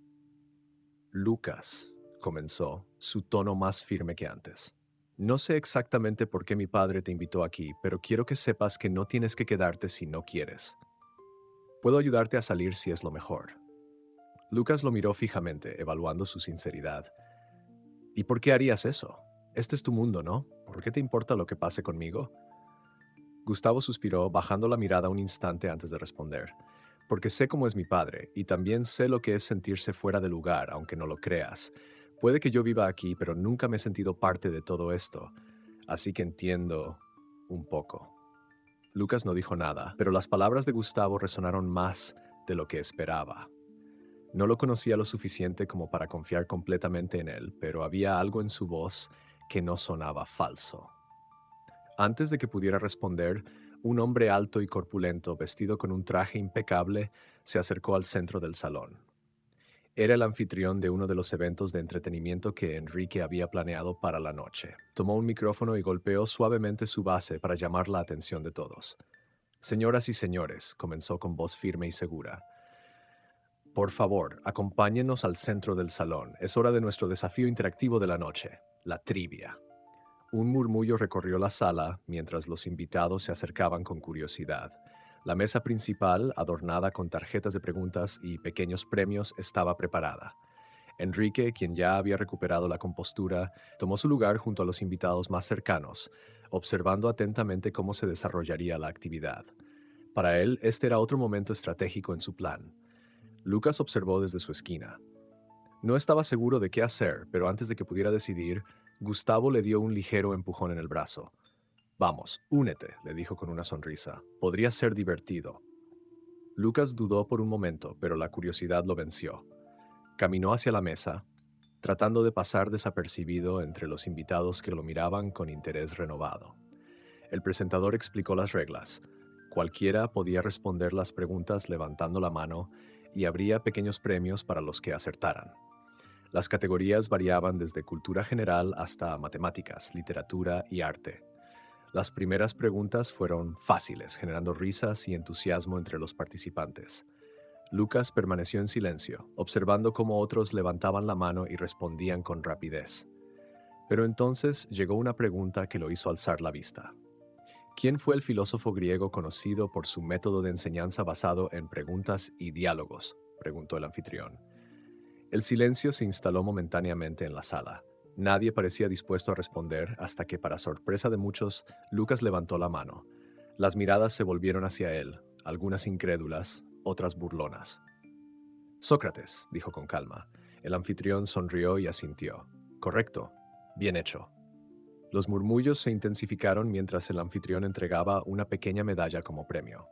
S1: «Lucas», comenzó, su tono más firme que antes. «No sé exactamente por qué mi padre te invitó aquí, pero quiero que sepas que no tienes que quedarte si no quieres. Puedo ayudarte a salir si es lo mejor». Lucas lo miró fijamente, evaluando su sinceridad. «¿Y por qué harías eso? Este es tu mundo, ¿no? ¿Por qué te importa lo que pase conmigo?» Gustavo suspiró, bajando la mirada un instante antes de responder. «Porque sé cómo es mi padre, y también sé lo que es sentirse fuera de lugar, aunque no lo creas. Puede que yo viva aquí, pero nunca me he sentido parte de todo esto. Así que entiendo». un poco. Lucas no dijo nada, pero las palabras de Gustavo resonaron más de lo que esperaba. No lo conocía lo suficiente como para confiar completamente en él, pero había algo en su voz que no sonaba falso. Antes de que pudiera responder, un hombre alto y corpulento, vestido con un traje impecable, se acercó al centro del salón. Era el anfitrión de uno de los eventos de entretenimiento que Enrique había planeado para la noche. Tomó un micrófono y golpeó suavemente su base para llamar la atención de todos. Señoras y señores, comenzó con voz firme y segura. Por favor, acompáñenos al centro del salón. Es hora de nuestro desafío interactivo de la noche, la trivia. Un murmullo recorrió la sala mientras los invitados se acercaban con curiosidad. La mesa principal, adornada con tarjetas de preguntas y pequeños premios, estaba preparada. Enrique, quien ya había recuperado la compostura, tomó su lugar junto a los invitados más cercanos, observando atentamente cómo se desarrollaría la actividad. Para él, este era otro momento estratégico en su plan. Lucas observó desde su esquina. No estaba seguro de qué hacer, pero antes de que pudiera decidir, Gustavo le dio un ligero empujón en el brazo. Vamos, únete, le dijo con una sonrisa. Podría ser divertido. Lucas dudó por un momento, pero la curiosidad lo venció. Caminó hacia la mesa, tratando de pasar desapercibido entre los invitados que lo miraban con interés renovado. El presentador explicó las reglas. Cualquiera podía responder las preguntas levantando la mano y habría pequeños premios para los que acertaran. Las categorías variaban desde cultura general hasta matemáticas, literatura y arte. Las primeras preguntas fueron fáciles, generando risas y entusiasmo entre los participantes. Lucas permaneció en silencio, observando cómo otros levantaban la mano y respondían con rapidez. Pero entonces llegó una pregunta que lo hizo alzar la vista. ¿Quién fue el filósofo griego conocido por su método de enseñanza basado en preguntas y diálogos?, preguntó el anfitrión. El silencio se instaló momentáneamente en la sala. Nadie parecía dispuesto a responder hasta que, para sorpresa de muchos, Lucas levantó la mano. Las miradas se volvieron hacia él, algunas incrédulas, otras burlonas. Sócrates, dijo con calma. El anfitrión sonrió y asintió. Correcto. Bien hecho. Los murmullos se intensificaron mientras el anfitrión entregaba una pequeña medalla como premio.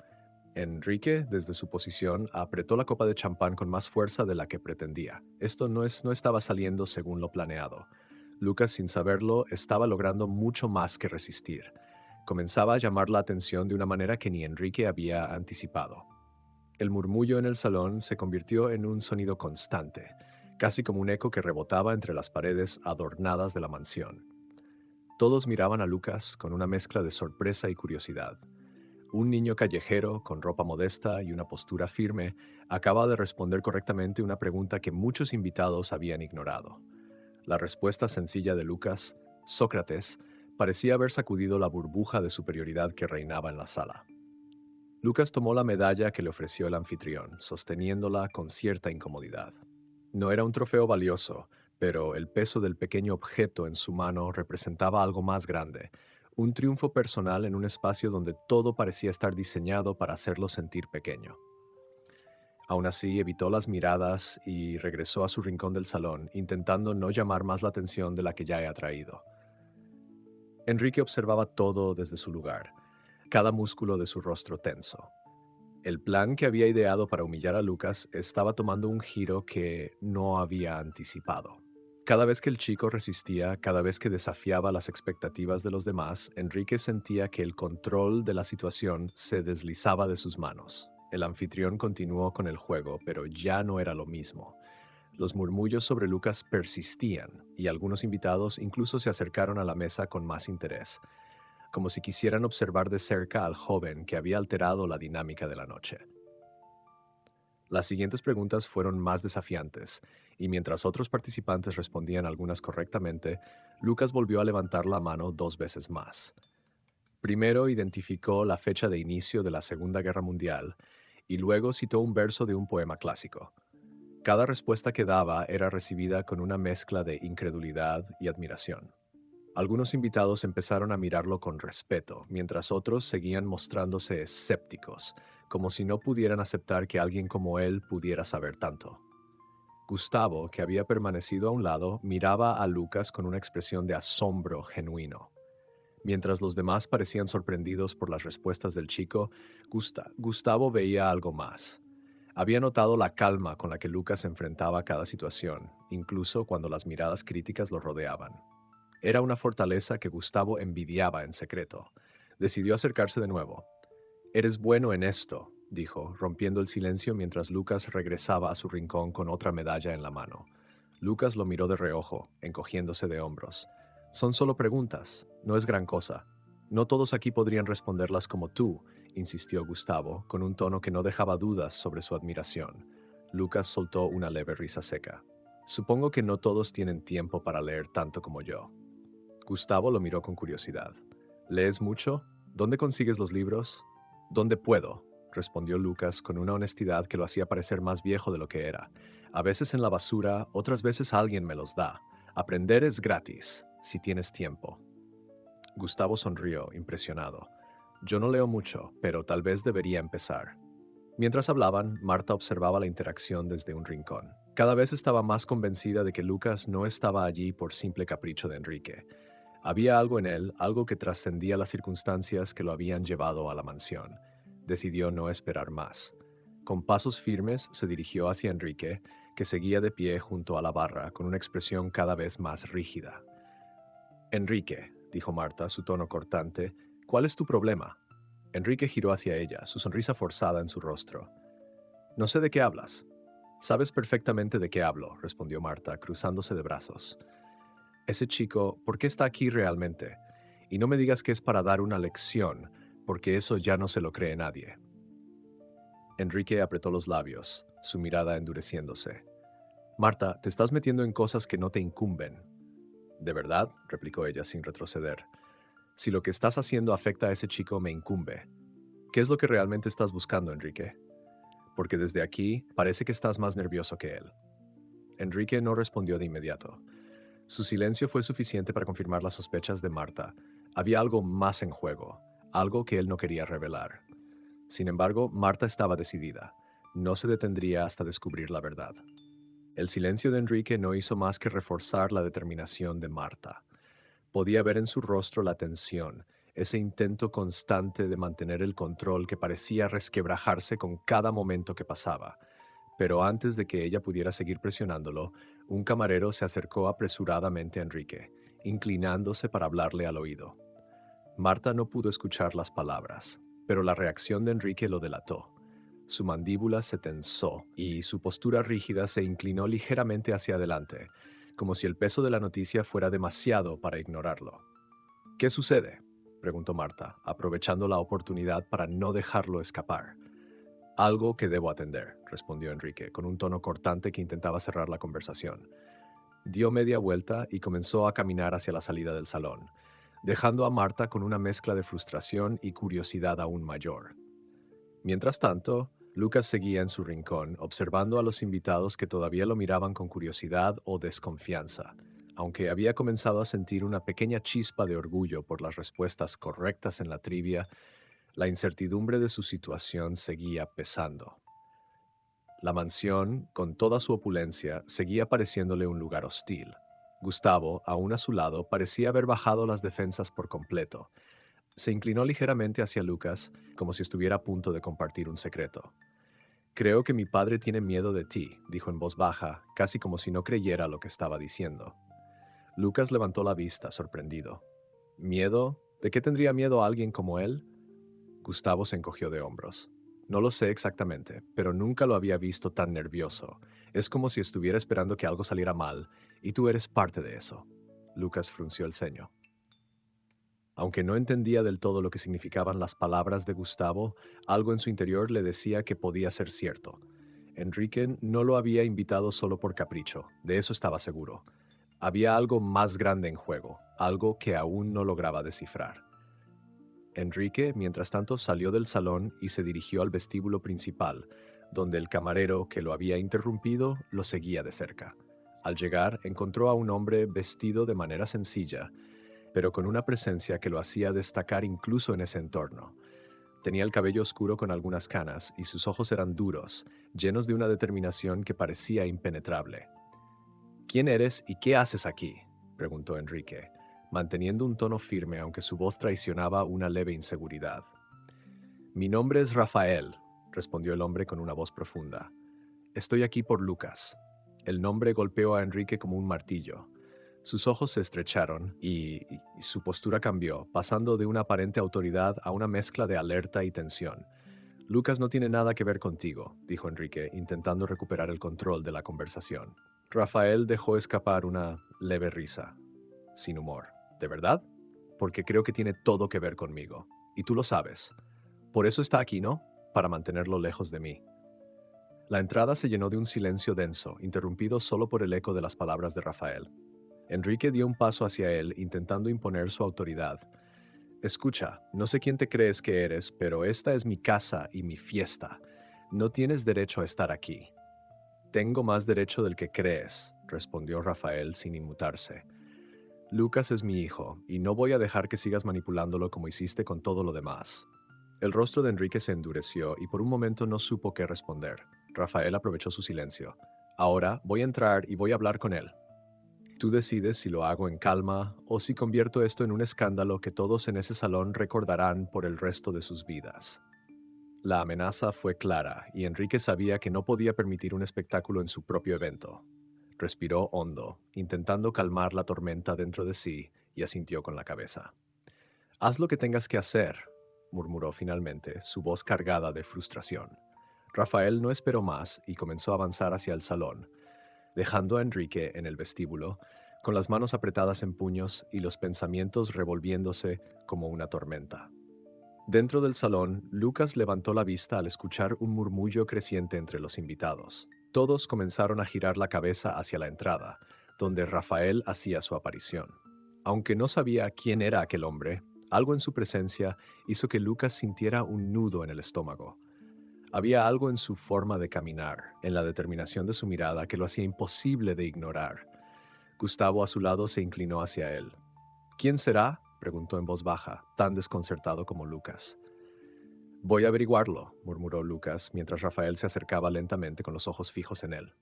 S1: Enrique, desde su posición, apretó la copa de champán con más fuerza de la que pretendía. Esto no estaba saliendo según lo planeado. Lucas, sin saberlo, estaba logrando mucho más que resistir. Comenzaba a llamar la atención de una manera que ni Enrique había anticipado. El murmullo en el salón se convirtió en un sonido constante, casi como un eco que rebotaba entre las paredes adornadas de la mansión. Todos miraban a Lucas con una mezcla de sorpresa y curiosidad. Un niño callejero, con ropa modesta y una postura firme, acaba de responder correctamente una pregunta que muchos invitados habían ignorado. La respuesta sencilla de Lucas, Sócrates, parecía haber sacudido la burbuja de superioridad que reinaba en la sala. Lucas tomó la medalla que le ofreció el anfitrión, sosteniéndola con cierta incomodidad. No era un trofeo valioso, pero el peso del pequeño objeto en su mano representaba algo más grande, un triunfo personal en un espacio donde todo parecía estar diseñado para hacerlo sentir pequeño. Aún así, evitó las miradas y regresó a su rincón del salón, intentando no llamar más la atención de la que ya he atraído. Enrique observaba todo desde su lugar, cada músculo de su rostro tenso. El plan que había ideado para humillar a Lucas estaba tomando un giro que no había anticipado. Cada vez que el chico resistía, cada vez que desafiaba las expectativas de los demás, Enrique sentía que el control de la situación se deslizaba de sus manos. El anfitrión continuó con el juego, pero ya no era lo mismo. Los murmullos sobre Lucas persistían, y algunos invitados incluso se acercaron a la mesa con más interés, como si quisieran observar de cerca al joven que había alterado la dinámica de la noche. Las siguientes preguntas fueron más desafiantes, y mientras otros participantes respondían algunas correctamente, Lucas volvió a levantar la mano 2 veces más. Primero identificó la fecha de inicio de la Segunda Guerra Mundial, y luego citó un verso de un poema clásico. Cada respuesta que daba era recibida con una mezcla de incredulidad y admiración. Algunos invitados empezaron a mirarlo con respeto, mientras otros seguían mostrándose escépticos, como si no pudieran aceptar que alguien como él pudiera saber tanto. Gustavo, que había permanecido a un lado, miraba a Lucas con una expresión de asombro genuino. Mientras los demás parecían sorprendidos por las respuestas del chico, Gustavo veía algo más. Había notado la calma con la que Lucas enfrentaba cada situación, incluso cuando las miradas críticas lo rodeaban. Era una fortaleza que Gustavo envidiaba en secreto. Decidió acercarse de nuevo. «Eres bueno en esto», dijo, rompiendo el silencio mientras Lucas regresaba a su rincón con otra medalla en la mano. Lucas lo miró de reojo, encogiéndose de hombros. «Son solo preguntas, no es gran cosa. No todos aquí podrían responderlas como tú», insistió Gustavo, con un tono que no dejaba dudas sobre su admiración. Lucas soltó una leve risa seca. «Supongo que no todos tienen tiempo para leer tanto como yo». Gustavo lo miró con curiosidad. «¿Lees mucho? ¿Dónde consigues los libros?» «Donde puedo», respondió Lucas con una honestidad que lo hacía parecer más viejo de lo que era. «A veces en la basura, otras veces alguien me los da. Aprender es gratis, si tienes tiempo». Gustavo sonrió, impresionado. «Yo no leo mucho, pero tal vez debería empezar». Mientras hablaban, Marta observaba la interacción desde un rincón. Cada vez estaba más convencida de que Lucas no estaba allí por simple capricho de Enrique. Había algo en él, algo que trascendía las circunstancias que lo habían llevado a la mansión. Decidió no esperar más. Con pasos firmes se dirigió hacia Enrique, que seguía de pie junto a la barra con una expresión cada vez más rígida. «Enrique», dijo Marta, su tono cortante, «¿cuál es tu problema?» Enrique giró hacia ella, su sonrisa forzada en su rostro. «No sé de qué hablas». «Sabes perfectamente de qué hablo», respondió Marta, cruzándose de brazos. «Ese chico, ¿por qué está aquí realmente? Y no me digas que es para dar una lección, porque eso ya no se lo cree nadie». Enrique apretó los labios, su mirada endureciéndose. «Marta, te estás metiendo en cosas que no te incumben». «¿De verdad?», replicó ella sin retroceder. «Si lo que estás haciendo afecta a ese chico, me incumbe. ¿Qué es lo que realmente estás buscando, Enrique? Porque desde aquí parece que estás más nervioso que él». Enrique no respondió de inmediato. Su silencio fue suficiente para confirmar las sospechas de Marta. Había algo más en juego, algo que él no quería revelar. Sin embargo, Marta estaba decidida. No se detendría hasta descubrir la verdad. El silencio de Enrique no hizo más que reforzar la determinación de Marta. Podía ver en su rostro la tensión, ese intento constante de mantener el control que parecía resquebrajarse con cada momento que pasaba. Pero antes de que ella pudiera seguir presionándolo, un camarero se acercó apresuradamente a Enrique, inclinándose para hablarle al oído. Marta no pudo escuchar las palabras, pero la reacción de Enrique lo delató. Su mandíbula se tensó y su postura rígida se inclinó ligeramente hacia adelante, como si el peso de la noticia fuera demasiado para ignorarlo. «¿Qué sucede?», preguntó Marta, aprovechando la oportunidad para no dejarlo escapar. «Algo que debo atender», respondió Enrique, con un tono cortante que intentaba cerrar la conversación. Dio media vuelta y comenzó a caminar hacia la salida del salón, dejando a Marta con una mezcla de frustración y curiosidad aún mayor. Mientras tanto, Lucas seguía en su rincón, observando a los invitados que todavía lo miraban con curiosidad o desconfianza, aunque había comenzado a sentir una pequeña chispa de orgullo por las respuestas correctas en la trivia. La incertidumbre de su situación seguía pesando. La mansión, con toda su opulencia, seguía pareciéndole un lugar hostil. Gustavo, aún a su lado, parecía haber bajado las defensas por completo. Se inclinó ligeramente hacia Lucas, como si estuviera a punto de compartir un secreto. «Creo que mi padre tiene miedo de ti», dijo en voz baja, casi como si no creyera lo que estaba diciendo. Lucas levantó la vista, sorprendido. «¿Miedo? ¿De qué tendría miedo alguien como él?» Gustavo se encogió de hombros. «No lo sé exactamente, pero nunca lo había visto tan nervioso. Es como si estuviera esperando que algo saliera mal, y tú eres parte de eso». Lucas frunció el ceño. Aunque no entendía del todo lo que significaban las palabras de Gustavo, algo en su interior le decía que podía ser cierto. Enrique no lo había invitado solo por capricho, de eso estaba seguro. Había algo más grande en juego, algo que aún no lograba descifrar. Enrique, mientras tanto, salió del salón y se dirigió al vestíbulo principal, donde el camarero que lo había interrumpido lo seguía de cerca. Al llegar, encontró a un hombre vestido de manera sencilla, pero con una presencia que lo hacía destacar incluso en ese entorno. Tenía el cabello oscuro con algunas canas y sus ojos eran duros, llenos de una determinación que parecía impenetrable. «¿Quién eres y qué haces aquí?», preguntó Enrique. manteniendo un tono firme aunque su voz traicionaba una leve inseguridad. «Mi nombre es Rafael», respondió el hombre con una voz profunda. «Estoy aquí por Lucas». El nombre golpeó a Enrique como un martillo. Sus ojos se estrecharon y su postura cambió, pasando de una aparente autoridad a una mezcla de alerta y tensión. «Lucas no tiene nada que ver contigo», dijo Enrique, intentando recuperar el control de la conversación. Rafael dejó escapar una leve risa, sin humor. «¿De verdad? Porque creo que tiene todo que ver conmigo. Y tú lo sabes. Por eso está aquí, ¿no? Para mantenerlo lejos de mí». La entrada se llenó de un silencio denso, interrumpido solo por el eco de las palabras de Rafael. Enrique dio un paso hacia él, intentando imponer su autoridad. «Escucha, no sé quién te crees que eres, pero esta es mi casa y mi fiesta. No tienes derecho a estar aquí». «Tengo más derecho del que crees», respondió Rafael sin inmutarse. «Lucas es mi hijo, y no voy a dejar que sigas manipulándolo como hiciste con todo lo demás». El rostro de Enrique se endureció y por un momento no supo qué responder. Rafael aprovechó su silencio. «Ahora voy a entrar y voy a hablar con él. Tú decides si lo hago en calma o si convierto esto en un escándalo que todos en ese salón recordarán por el resto de sus vidas». La amenaza fue clara y Enrique sabía que no podía permitir un espectáculo en su propio evento. Respiró hondo, intentando calmar la tormenta dentro de sí, y asintió con la cabeza. «Haz lo que tengas que hacer», murmuró finalmente, su voz cargada de frustración. Rafael no esperó más y comenzó a avanzar hacia el salón, dejando a Enrique en el vestíbulo, con las manos apretadas en puños y los pensamientos revolviéndose como una tormenta. Dentro del salón, Lucas levantó la vista al escuchar un murmullo creciente entre los invitados. Todos comenzaron a girar la cabeza hacia la entrada, donde Rafael hacía su aparición. Aunque no sabía quién era aquel hombre, algo en su presencia hizo que Lucas sintiera un nudo en el estómago. Había algo en su forma de caminar, en la determinación de su mirada, que lo hacía imposible de ignorar. Gustavo a su lado se inclinó hacia él. «¿Quién será?», preguntó en voz baja, tan desconcertado como Lucas. «Voy a averiguarlo», murmuró Lucas, mientras Rafael se acercaba lentamente con los ojos fijos en él.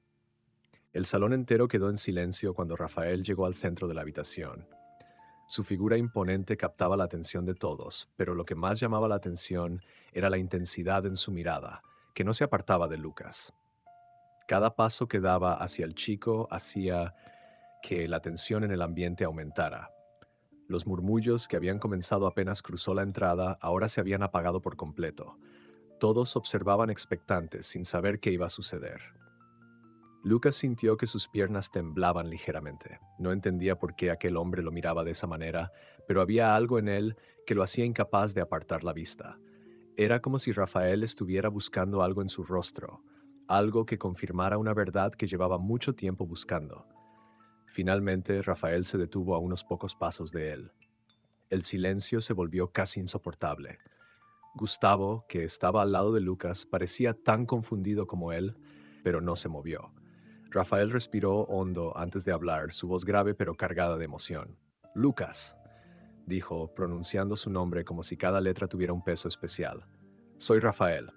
S1: El salón entero quedó en silencio cuando Rafael llegó al centro de la habitación. Su figura imponente captaba la atención de todos, pero lo que más llamaba la atención era la intensidad en su mirada, que no se apartaba de Lucas. Cada paso que daba hacia el chico hacía que la tensión en el ambiente aumentara. Los murmullos que habían comenzado apenas cruzó la entrada ahora se habían apagado por completo. Todos observaban expectantes sin saber qué iba a suceder. Lucas sintió que sus piernas temblaban ligeramente. No entendía por qué aquel hombre lo miraba de esa manera, pero había algo en él que lo hacía incapaz de apartar la vista. Era como si Rafael estuviera buscando algo en su rostro, algo que confirmara una verdad que llevaba mucho tiempo buscando. Finalmente, Rafael se detuvo a unos pocos pasos de él. El silencio se volvió casi insoportable. Gustavo, que estaba al lado de Lucas, parecía tan confundido como él, pero no se movió. Rafael respiró hondo antes de hablar, su voz grave pero cargada de emoción. «Lucas», dijo, pronunciando su nombre como si cada letra tuviera un peso especial. «Soy Rafael.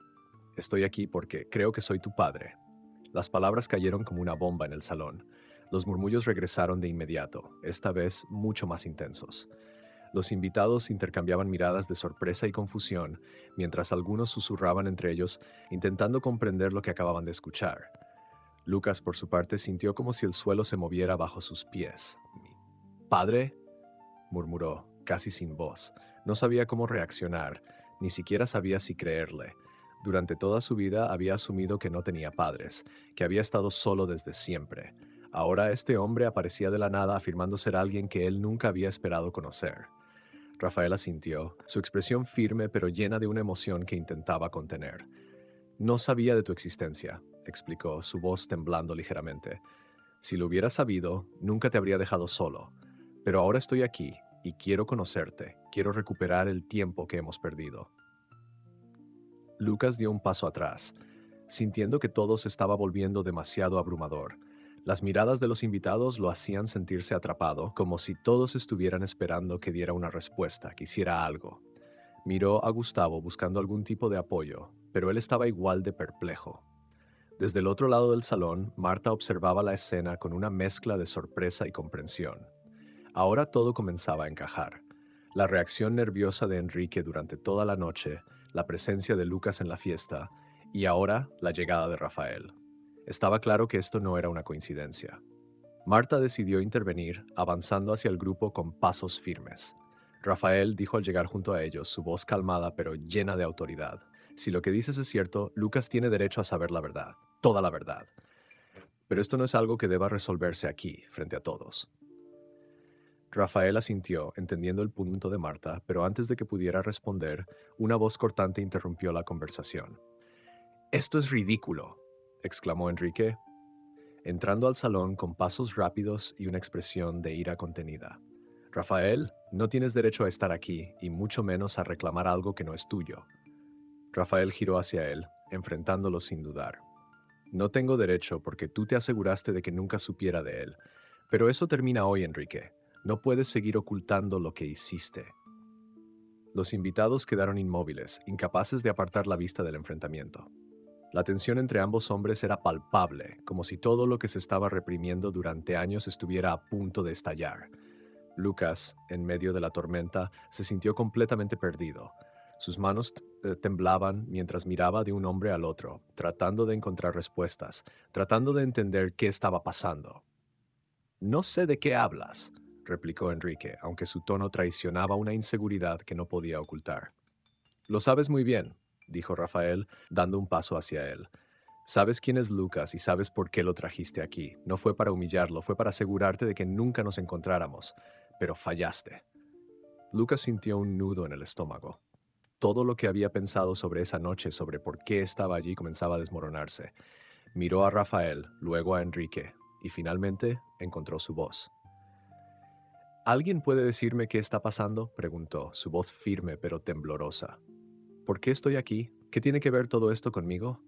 S1: Estoy aquí porque creo que soy tu padre». Las palabras cayeron como una bomba en el salón. Los murmullos regresaron de inmediato, esta vez mucho más intensos. Los invitados intercambiaban miradas de sorpresa y confusión, mientras algunos susurraban entre ellos, intentando comprender lo que acababan de escuchar. Lucas, por su parte, sintió como si el suelo se moviera bajo sus pies. «¿Mi padre?», murmuró, casi sin voz. No sabía cómo reaccionar, ni siquiera sabía si creerle. Durante toda su vida había asumido que no tenía padres, que había estado solo desde siempre. Ahora este hombre aparecía de la nada afirmando ser alguien que él nunca había esperado conocer. Rafael asintió, su expresión firme pero llena de una emoción que intentaba contener. «No sabía de tu existencia», explicó, su voz temblando ligeramente. «Si lo hubiera sabido, nunca te habría dejado solo. Pero ahora estoy aquí y quiero conocerte, quiero recuperar el tiempo que hemos perdido». Lucas dio un paso atrás, sintiendo que todo se estaba volviendo demasiado abrumador. Las miradas de los invitados lo hacían sentirse atrapado, como si todos estuvieran esperando que diera una respuesta, que hiciera algo. Miró a Gustavo buscando algún tipo de apoyo, pero él estaba igual de perplejo. Desde el otro lado del salón, Marta observaba la escena con una mezcla de sorpresa y comprensión. Ahora todo comenzaba a encajar. La reacción nerviosa de Enrique durante toda la noche, la presencia de Lucas en la fiesta y ahora la llegada de Rafael. Estaba claro que esto no era una coincidencia. Marta decidió intervenir, avanzando hacia el grupo con pasos firmes. Rafael dijo al llegar junto a ellos, su voz calmada pero llena de autoridad: si lo que dices es cierto, Lucas tiene derecho a saber la verdad, toda la verdad. Pero esto no es algo que deba resolverse aquí, frente a todos. Rafael asintió, entendiendo el punto de Marta, pero antes de que pudiera responder, una voz cortante interrumpió la conversación. «Esto es ridículo», exclamó Enrique, entrando al salón con pasos rápidos y una expresión de ira contenida. «Rafael, no tienes derecho a estar aquí, y mucho menos a reclamar algo que no es tuyo». Rafael giró hacia él, enfrentándolo sin dudar. «No tengo derecho porque tú te aseguraste de que nunca supiera de él. Pero eso termina hoy, Enrique. No puedes seguir ocultando lo que hiciste». Los invitados quedaron inmóviles, incapaces de apartar la vista del enfrentamiento. La tensión entre ambos hombres era palpable, como si todo lo que se estaba reprimiendo durante años estuviera a punto de estallar. Lucas, en medio de la tormenta, se sintió completamente perdido. Sus manos temblaban mientras miraba de un hombre al otro, tratando de encontrar respuestas, tratando de entender qué estaba pasando. «No sé de qué hablas», replicó Enrique, aunque su tono traicionaba una inseguridad que no podía ocultar. «Lo sabes muy bien», dijo Rafael, dando un paso hacia él. «Sabes quién es Lucas y sabes por qué lo trajiste aquí. No fue para humillarlo, fue para asegurarte de que nunca nos encontráramos. Pero fallaste». Lucas sintió un nudo en el estómago. Todo lo que había pensado sobre esa noche, sobre por qué estaba allí, comenzaba a desmoronarse. Miró a Rafael, luego a Enrique, y finalmente encontró su voz. «¿Alguien puede decirme qué está pasando?», preguntó, su voz firme pero temblorosa. «¿Por qué estoy aquí? ¿Qué tiene que ver todo esto conmigo?».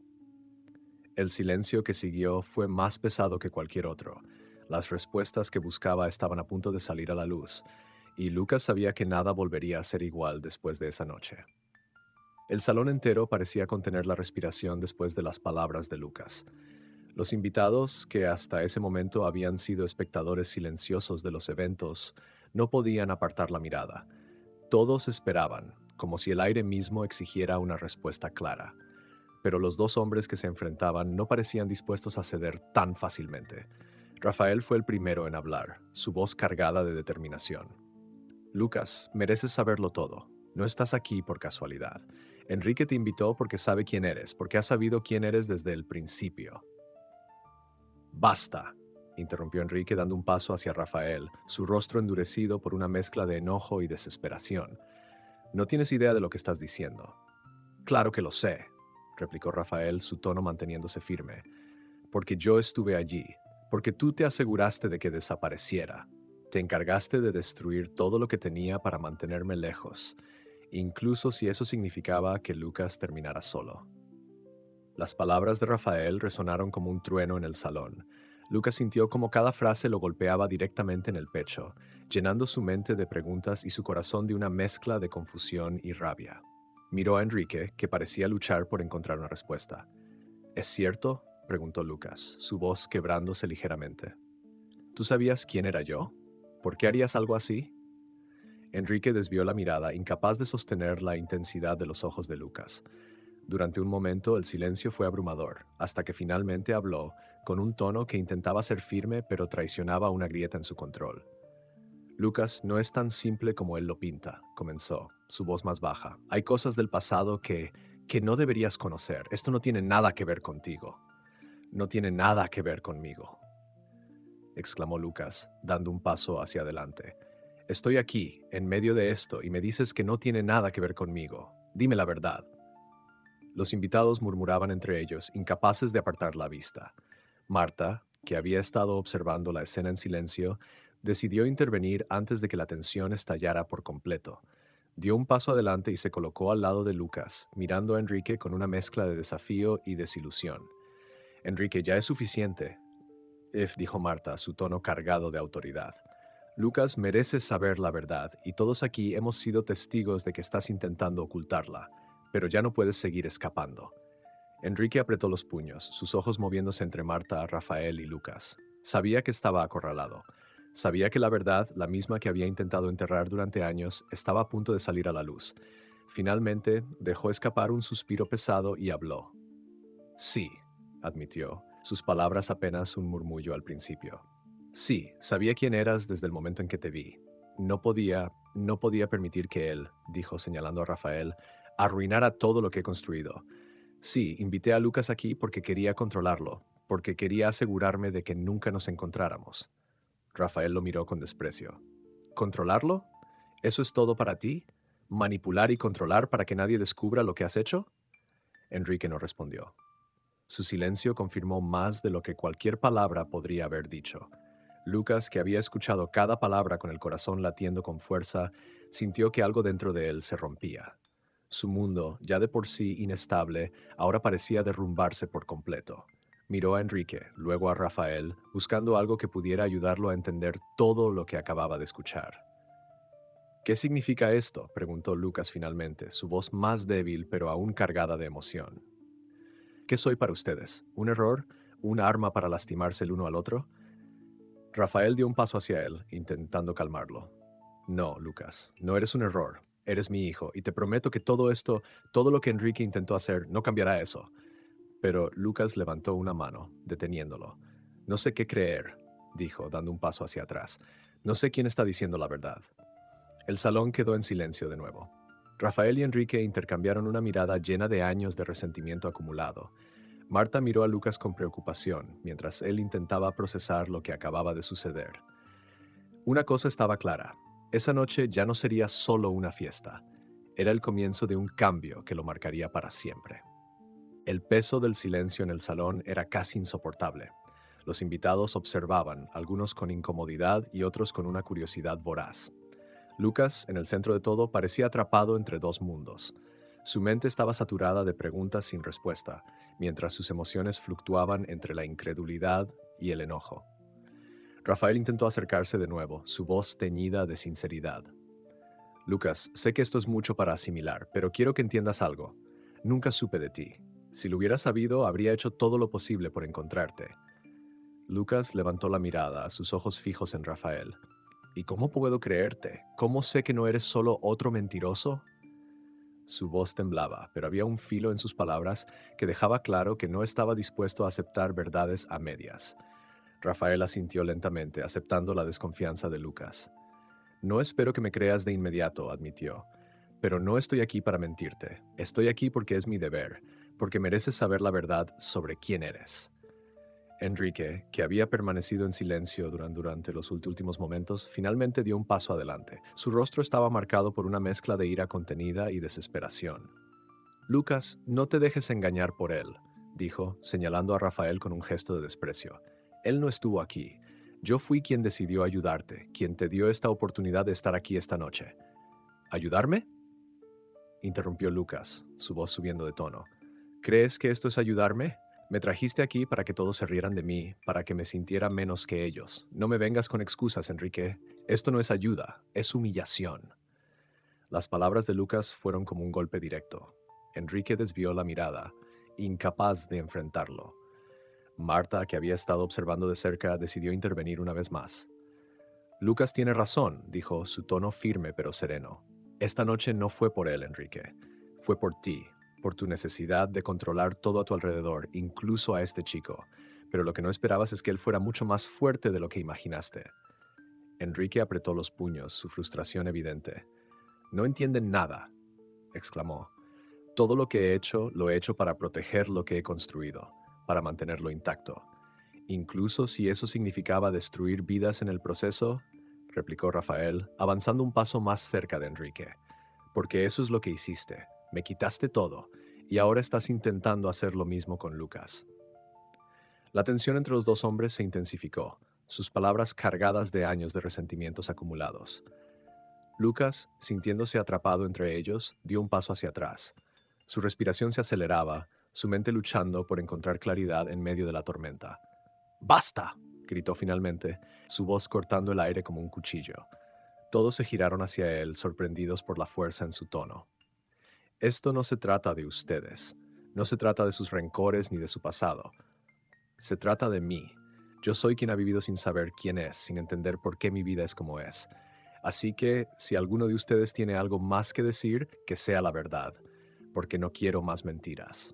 S1: El silencio que siguió fue más pesado que cualquier otro. Las respuestas que buscaba estaban a punto de salir a la luz, y Lucas sabía que nada volvería a ser igual después de esa noche. El salón entero parecía contener la respiración después de las palabras de Lucas. Los invitados, que hasta ese momento habían sido espectadores silenciosos de los eventos, no podían apartar la mirada. Todos esperaban, como si el aire mismo exigiera una respuesta clara. Pero los dos hombres que se enfrentaban no parecían dispuestos a ceder tan fácilmente. Rafael fue el primero en hablar, su voz cargada de determinación. «Lucas, mereces saberlo todo. No estás aquí por casualidad. Enrique te invitó porque sabe quién eres, porque ha sabido quién eres desde el principio». «Basta», interrumpió Enrique dando un paso hacia Rafael, su rostro endurecido por una mezcla de enojo y desesperación. «No tienes idea de lo que estás diciendo». «Claro que lo sé», replicó Rafael, su tono manteniéndose firme. «Porque yo estuve allí, porque tú te aseguraste de que desapareciera. Te encargaste de destruir todo lo que tenía para mantenerme lejos, incluso si eso significaba que Lucas terminara solo». Las palabras de Rafael resonaron como un trueno en el salón. Lucas sintió como cada frase lo golpeaba directamente en el pecho, llenando su mente de preguntas y su corazón de una mezcla de confusión y rabia. Miró a Enrique, que parecía luchar por encontrar una respuesta. «¿Es cierto?», preguntó Lucas, su voz quebrándose ligeramente. «¿Tú sabías quién era yo? ¿Por qué harías algo así?». Enrique desvió la mirada, incapaz de sostener la intensidad de los ojos de Lucas. Durante un momento el silencio fue abrumador, hasta que finalmente habló, con un tono que intentaba ser firme pero traicionaba una grieta en su control. «Lucas, no es tan simple como él lo pinta», comenzó, su voz más baja. «Hay cosas del pasado que no deberías conocer. Esto no tiene nada que ver contigo. No tiene nada que ver conmigo», exclamó Lucas, dando un paso hacia adelante. «Estoy aquí, en medio de esto, y me dices que no tiene nada que ver conmigo. Dime la verdad». Los invitados murmuraban entre ellos, incapaces de apartar la vista. Marta, que había estado observando la escena en silencio, decidió intervenir antes de que la tensión estallara por completo. Dio un paso adelante y se colocó al lado de Lucas, mirando a Enrique con una mezcla de desafío y desilusión. «Enrique, ya es suficiente», dijo Marta, su tono cargado de autoridad. «Lucas merece saber la verdad, y todos aquí hemos sido testigos de que estás intentando ocultarla, pero ya no puedes seguir escapando». Enrique apretó los puños, sus ojos moviéndose entre Marta, Rafael y Lucas. Sabía que estaba acorralado. Sabía que la verdad, la misma que había intentado enterrar durante años, estaba a punto de salir a la luz. Finalmente, dejó escapar un suspiro pesado y habló. Sí, admitió, sus palabras apenas un murmullo al principio. Sí, sabía quién eras desde el momento en que te vi. No podía permitir que él, dijo señalando a Rafael, arruinara todo lo que he construido. Sí, invité a Lucas aquí porque quería controlarlo, porque quería asegurarme de que nunca nos encontráramos. Rafael lo miró con desprecio. ¿Controlarlo? ¿Eso es todo para ti? ¿Manipular y controlar para que nadie descubra lo que has hecho? Enrique no respondió. Su silencio confirmó más de lo que cualquier palabra podría haber dicho. Lucas, que había escuchado cada palabra con el corazón latiendo con fuerza, sintió que algo dentro de él se rompía. Su mundo, ya de por sí inestable, ahora parecía derrumbarse por completo. Miró a Enrique, luego a Rafael, buscando algo que pudiera ayudarlo a entender todo lo que acababa de escuchar. ¿Qué significa esto?, preguntó Lucas finalmente, su voz más débil pero aún cargada de emoción. ¿Qué soy para ustedes? ¿Un error? ¿Un arma para lastimarse el uno al otro? Rafael dio un paso hacia él, intentando calmarlo. No, Lucas, no eres un error. Eres mi hijo, y te prometo que todo esto, todo lo que Enrique intentó hacer, no cambiará eso. Pero Lucas levantó una mano, deteniéndolo. No sé qué creer, dijo, dando un paso hacia atrás. No sé quién está diciendo la verdad. El salón quedó en silencio de nuevo. Rafael y Enrique intercambiaron una mirada llena de años de resentimiento acumulado. Marta miró a Lucas con preocupación, mientras él intentaba procesar lo que acababa de suceder. Una cosa estaba clara. Esa noche ya no sería solo una fiesta. Era el comienzo de un cambio que lo marcaría para siempre. El peso del silencio en el salón era casi insoportable. Los invitados observaban, algunos con incomodidad y otros con una curiosidad voraz. Lucas, en el centro de todo, parecía atrapado entre dos mundos. Su mente estaba saturada de preguntas sin respuesta, mientras sus emociones fluctuaban entre la incredulidad y el enojo. Rafael intentó acercarse de nuevo, su voz teñida de sinceridad. Lucas, sé que esto es mucho para asimilar, pero quiero que entiendas algo. Nunca supe de ti. Si lo hubiera sabido, habría hecho todo lo posible por encontrarte. Lucas levantó la mirada, sus ojos fijos en Rafael. ¿Y cómo puedo creerte? ¿Cómo sé que no eres solo otro mentiroso? Su voz temblaba, pero había un filo en sus palabras que dejaba claro que no estaba dispuesto a aceptar verdades a medias. Rafael asintió lentamente, aceptando la desconfianza de Lucas. No espero que me creas de inmediato, admitió, pero no estoy aquí para mentirte. Estoy aquí porque es mi deber, porque mereces saber la verdad sobre quién eres. Enrique, que había permanecido en silencio durante los últimos momentos, finalmente dio un paso adelante. Su rostro estaba marcado por una mezcla de ira contenida y desesperación. Lucas, no te dejes engañar por él, dijo, señalando a Rafael con un gesto de desprecio. Él no estuvo aquí. Yo fui quien decidió ayudarte, quien te dio esta oportunidad de estar aquí esta noche. ¿Ayudarme?, interrumpió Lucas, su voz subiendo de tono. ¿Crees que esto es ayudarme? Me trajiste aquí para que todos se rieran de mí, para que me sintiera menos que ellos. No me vengas con excusas, Enrique. Esto no es ayuda, es humillación. Las palabras de Lucas fueron como un golpe directo. Enrique desvió la mirada, incapaz de enfrentarlo. Marta, que había estado observando de cerca, decidió intervenir una vez más. Lucas tiene razón, dijo, su tono firme pero sereno. Esta noche no fue por él, Enrique. Fue por ti, por tu necesidad de controlar todo a tu alrededor, incluso a este chico. Pero lo que no esperabas es que él fuera mucho más fuerte de lo que imaginaste. Enrique apretó los puños, su frustración evidente. No entienden nada, exclamó. Todo lo que he hecho, lo he hecho para proteger lo que he construido, para mantenerlo intacto. Incluso si eso significaba destruir vidas en el proceso, replicó Rafael, avanzando un paso más cerca de Enrique. Porque eso es lo que hiciste. Me quitaste todo, y ahora estás intentando hacer lo mismo con Lucas. La tensión entre los dos hombres se intensificó, sus palabras cargadas de años de resentimientos acumulados. Lucas, sintiéndose atrapado entre ellos, dio un paso hacia atrás. Su respiración se aceleraba, su mente luchando por encontrar claridad en medio de la tormenta. ¡Basta!, gritó finalmente, su voz cortando el aire como un cuchillo. Todos se giraron hacia él, sorprendidos por la fuerza en su tono. Esto no se trata de ustedes, no se trata de sus rencores ni de su pasado. Se trata de mí. Yo soy quien ha vivido sin saber quién es, sin entender por qué mi vida es como es. Así que, si alguno de ustedes tiene algo más que decir, que sea la verdad, porque no quiero más mentiras.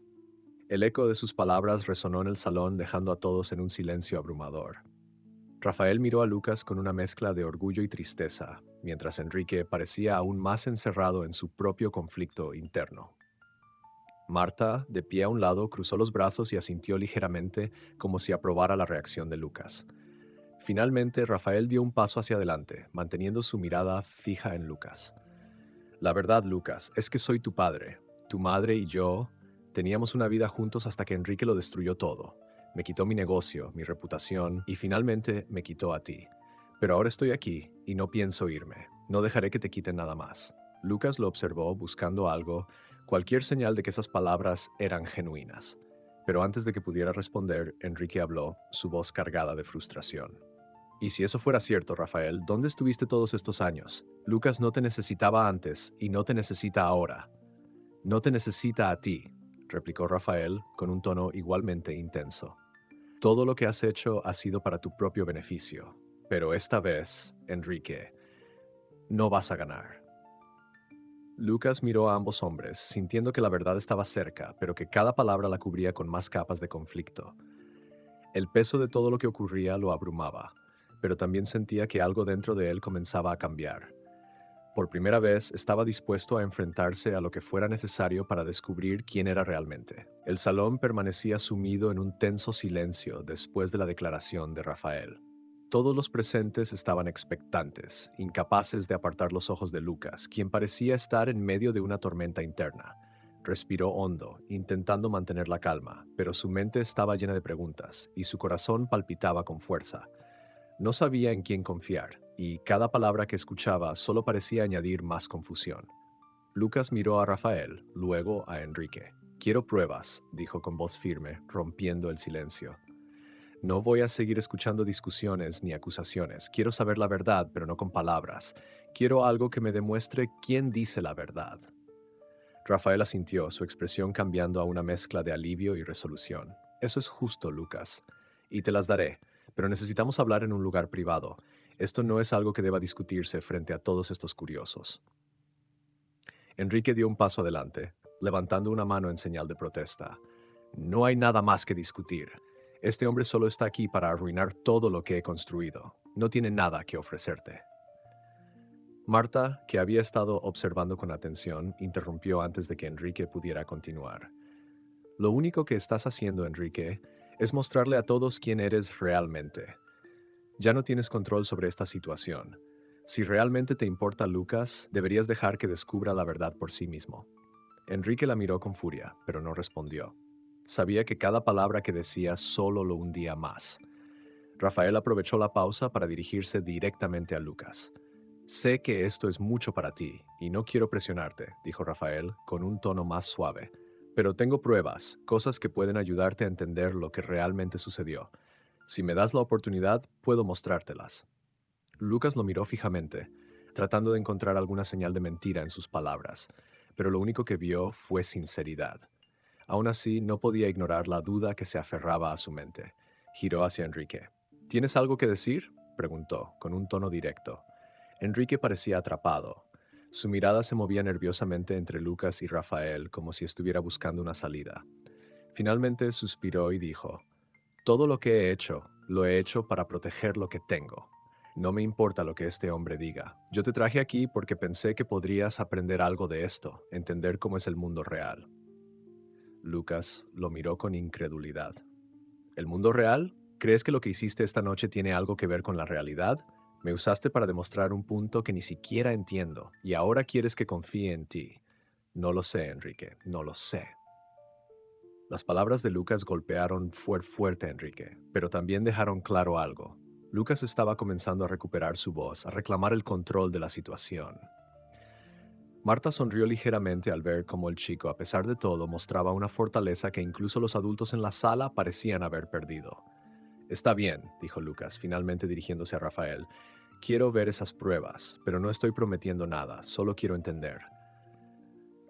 S1: El eco de sus palabras resonó en el salón, dejando a todos en un silencio abrumador. Rafael miró a Lucas con una mezcla de orgullo y tristeza, mientras Enrique parecía aún más encerrado en su propio conflicto interno. Marta, de pie a un lado, cruzó los brazos y asintió ligeramente, como si aprobara la reacción de Lucas. Finalmente, Rafael dio un paso hacia adelante, manteniendo su mirada fija en Lucas. La verdad, Lucas, es que soy tu padre. Tu madre y yo teníamos una vida juntos hasta que Enrique lo destruyó todo. Me quitó mi negocio, mi reputación y finalmente me quitó a ti. Pero ahora estoy aquí y no pienso irme. No dejaré que te quiten nada más. Lucas lo observó buscando algo, cualquier señal de que esas palabras eran genuinas. Pero antes de que pudiera responder, Enrique habló, su voz cargada de frustración. Y si eso fuera cierto, Rafael, ¿dónde estuviste todos estos años? Lucas no te necesitaba antes y no te necesita ahora. No te necesita a ti, replicó Rafael con un tono igualmente intenso. Todo lo que has hecho ha sido para tu propio beneficio. Pero esta vez, Enrique, no vas a ganar. Lucas miró a ambos hombres, sintiendo que la verdad estaba cerca, pero que cada palabra la cubría con más capas de conflicto. El peso de todo lo que ocurría lo abrumaba, pero también sentía que algo dentro de él comenzaba a cambiar. Por primera vez estaba dispuesto a enfrentarse a lo que fuera necesario para descubrir quién era realmente. El salón permanecía sumido en un tenso silencio después de la declaración de Rafael. Todos los presentes estaban expectantes, incapaces de apartar los ojos de Lucas, quien parecía estar en medio de una tormenta interna. Respiró hondo, intentando mantener la calma, pero su mente estaba llena de preguntas y su corazón palpitaba con fuerza. No sabía en quién confiar, y cada palabra que escuchaba solo parecía añadir más confusión. Lucas miró a Rafael, luego a Enrique. Quiero pruebas, dijo con voz firme, rompiendo el silencio. No voy a seguir escuchando discusiones ni acusaciones. Quiero saber la verdad, pero no con palabras. Quiero algo que me demuestre quién dice la verdad. Rafael asintió, su expresión cambiando a una mezcla de alivio y resolución. Eso es justo, Lucas. Y te las daré, pero necesitamos hablar en un lugar privado. Esto no es algo que deba discutirse frente a todos estos curiosos. Enrique dio un paso adelante, levantando una mano en señal de protesta. No hay nada más que discutir. Este hombre solo está aquí para arruinar todo lo que he construido. No tiene nada que ofrecerte. Marta, que había estado observando con atención, interrumpió antes de que Enrique pudiera continuar. Lo único que estás haciendo, Enrique, es mostrarle a todos quién eres realmente. Ya no tienes control sobre esta situación. Si realmente te importa Lucas, deberías dejar que descubra la verdad por sí mismo. Enrique la miró con furia, pero no respondió. Sabía que cada palabra que decía solo lo hundía más. Rafael aprovechó la pausa para dirigirse directamente a Lucas. Sé que esto es mucho para ti, y no quiero presionarte, dijo Rafael, con un tono más suave. Pero tengo pruebas, cosas que pueden ayudarte a entender lo que realmente sucedió. Si me das la oportunidad, puedo mostrártelas. Lucas lo miró fijamente, tratando de encontrar alguna señal de mentira en sus palabras, pero lo único que vio fue sinceridad. Aún así, no podía ignorar la duda que se aferraba a su mente. Giró hacia Enrique. ¿Tienes algo que decir?, preguntó, con un tono directo. Enrique parecía atrapado. Su mirada se movía nerviosamente entre Lucas y Rafael, como si estuviera buscando una salida. Finalmente suspiró y dijo, todo lo que he hecho, lo he hecho para proteger lo que tengo. No me importa lo que este hombre diga. Yo te traje aquí porque pensé que podrías aprender algo de esto, entender cómo es el mundo real. Lucas lo miró con incredulidad. ¿El mundo real? ¿Crees que lo que hiciste esta noche tiene algo que ver con la realidad? Me usaste para demostrar un punto que ni siquiera entiendo, y ahora quieres que confíe en ti. No lo sé, Enrique, no lo sé. Las palabras de Lucas golpearon fuerte a Enrique, pero también dejaron claro algo. Lucas estaba comenzando a recuperar su voz, a reclamar el control de la situación. Marta sonrió ligeramente al ver cómo el chico, a pesar de todo, mostraba una fortaleza que incluso los adultos en la sala parecían haber perdido. Está bien, dijo Lucas, finalmente dirigiéndose a Rafael. Quiero ver esas pruebas, pero no estoy prometiendo nada, solo quiero entender.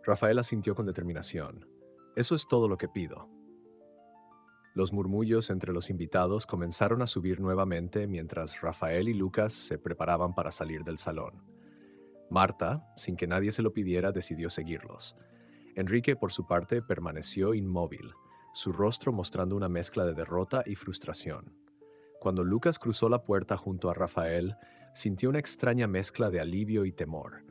S1: Rafael asintió con determinación. Eso es todo lo que pido. Los murmullos entre los invitados comenzaron a subir nuevamente mientras Rafael y Lucas se preparaban para salir del salón. Marta, sin que nadie se lo pidiera, decidió seguirlos. Enrique, por su parte, permaneció inmóvil, su rostro mostrando una mezcla de derrota y frustración. Cuando Lucas cruzó la puerta junto a Rafael, sintió una extraña mezcla de alivio y temor.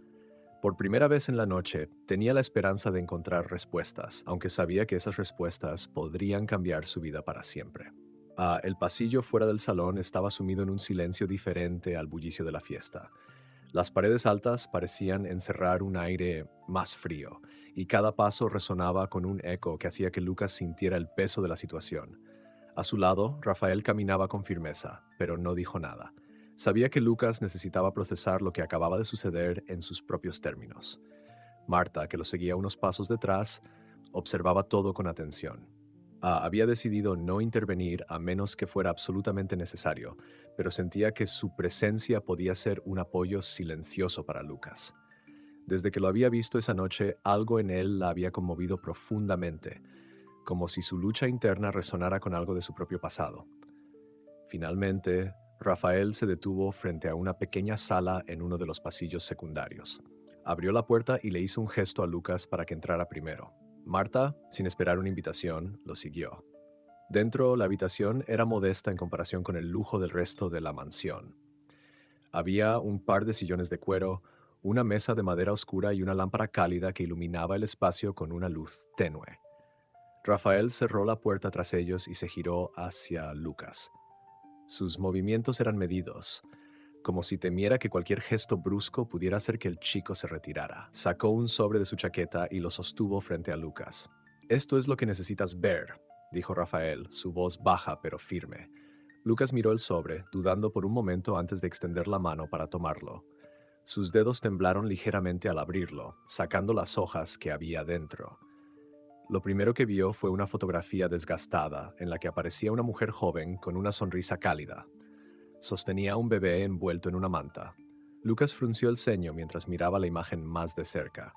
S1: Por primera vez en la noche, tenía la esperanza de encontrar respuestas, aunque sabía que esas respuestas podrían cambiar su vida para siempre. El pasillo fuera del salón estaba sumido en un silencio diferente al bullicio de la fiesta. Las paredes altas parecían encerrar un aire más frío, y cada paso resonaba con un eco que hacía que Lucas sintiera el peso de la situación. A su lado, Rafael caminaba con firmeza, pero no dijo nada. Sabía que Lucas necesitaba procesar lo que acababa de suceder en sus propios términos. Marta, que lo seguía unos pasos detrás, observaba todo con atención. Había decidido no intervenir a menos que fuera absolutamente necesario, pero sentía que su presencia podía ser un apoyo silencioso para Lucas. Desde que lo había visto esa noche, algo en él la había conmovido profundamente, como si su lucha interna resonara con algo de su propio pasado. Finalmente, Rafael se detuvo frente a una pequeña sala en uno de los pasillos secundarios. Abrió la puerta y le hizo un gesto a Lucas para que entrara primero. Marta, sin esperar una invitación, lo siguió. Dentro, la habitación era modesta en comparación con el lujo del resto de la mansión. Había un par de sillones de cuero, una mesa de madera oscura y una lámpara cálida que iluminaba el espacio con una luz tenue. Rafael cerró la puerta tras ellos y se giró hacia Lucas. Sus movimientos eran medidos, como si temiera que cualquier gesto brusco pudiera hacer que el chico se retirara. Sacó un sobre de su chaqueta y lo sostuvo frente a Lucas. «Esto es lo que necesitas ver», dijo Rafael, su voz baja pero firme. Lucas miró el sobre, dudando por un momento antes de extender la mano para tomarlo. Sus dedos temblaron ligeramente al abrirlo, sacando las hojas que había dentro. Lo primero que vio fue una fotografía desgastada en la que aparecía una mujer joven con una sonrisa cálida. Sostenía a un bebé envuelto en una manta. Lucas frunció el ceño mientras miraba la imagen más de cerca.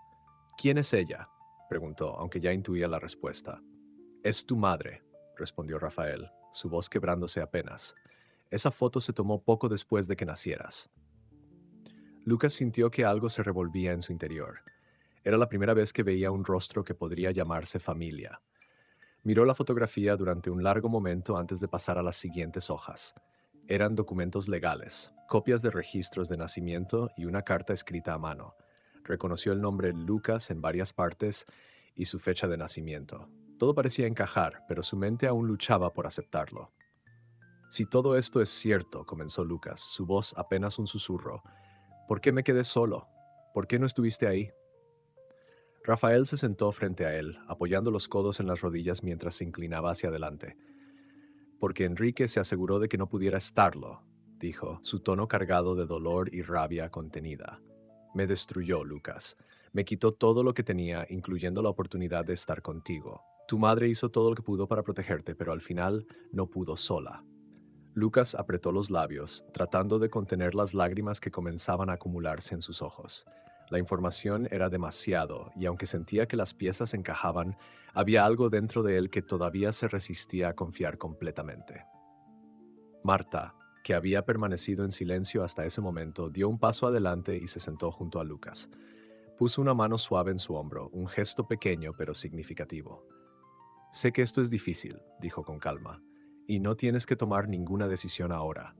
S1: «¿Quién es ella?», preguntó, aunque ya intuía la respuesta. «Es tu madre», respondió Rafael, su voz quebrándose apenas. «Esa foto se tomó poco después de que nacieras». Lucas sintió que algo se revolvía en su interior. Era la primera vez que veía un rostro que podría llamarse familia. Miró la fotografía durante un largo momento antes de pasar a las siguientes hojas. Eran documentos legales, copias de registros de nacimiento y una carta escrita a mano. Reconoció el nombre Lucas en varias partes y su fecha de nacimiento. Todo parecía encajar, pero su mente aún luchaba por aceptarlo. «Si todo esto es cierto», comenzó Lucas, su voz apenas un susurro, «¿por qué me quedé solo? ¿Por qué no estuviste ahí?» Rafael se sentó frente a él, apoyando los codos en las rodillas mientras se inclinaba hacia adelante. «Porque Enrique se aseguró de que no pudiera estarlo», dijo, su tono cargado de dolor y rabia contenida. «Me destruyó, Lucas. Me quitó todo lo que tenía, incluyendo la oportunidad de estar contigo. Tu madre hizo todo lo que pudo para protegerte, pero al final no pudo sola». Lucas apretó los labios, tratando de contener las lágrimas que comenzaban a acumularse en sus ojos. La información era demasiado, y aunque sentía que las piezas encajaban, había algo dentro de él que todavía se resistía a confiar completamente. Marta, que había permanecido en silencio hasta ese momento, dio un paso adelante y se sentó junto a Lucas. Puso una mano suave en su hombro, un gesto pequeño pero significativo. «Sé que esto es difícil», dijo con calma, «y no tienes que tomar ninguna decisión ahora,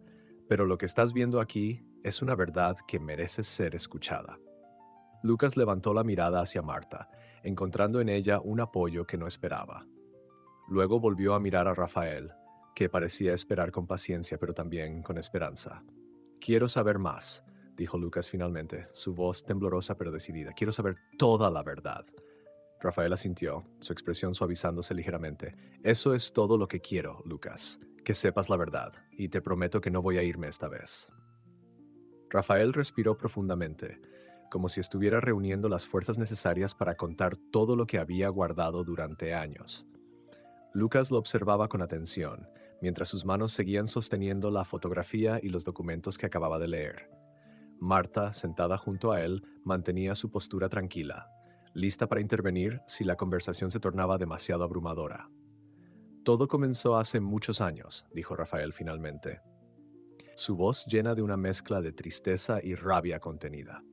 S1: pero lo que estás viendo aquí es una verdad que merece ser escuchada». Lucas levantó la mirada hacia Marta, encontrando en ella un apoyo que no esperaba. Luego volvió a mirar a Rafael, que parecía esperar con paciencia pero también con esperanza. «Quiero saber más», dijo Lucas finalmente, su voz temblorosa pero decidida. «Quiero saber toda la verdad». Rafael asintió, su expresión suavizándose ligeramente. «Eso es todo lo que quiero, Lucas, que sepas la verdad, y te prometo que no voy a irme esta vez». Rafael respiró profundamente, como si estuviera reuniendo las fuerzas necesarias para contar todo lo que había guardado durante años. Lucas lo observaba con atención, mientras sus manos seguían sosteniendo la fotografía y los documentos que acababa de leer. Marta, sentada junto a él, mantenía su postura tranquila, lista para intervenir si la conversación se tornaba demasiado abrumadora. Todo comenzó hace muchos años, dijo Rafael finalmente, su voz llena de una mezcla de tristeza y rabia contenida.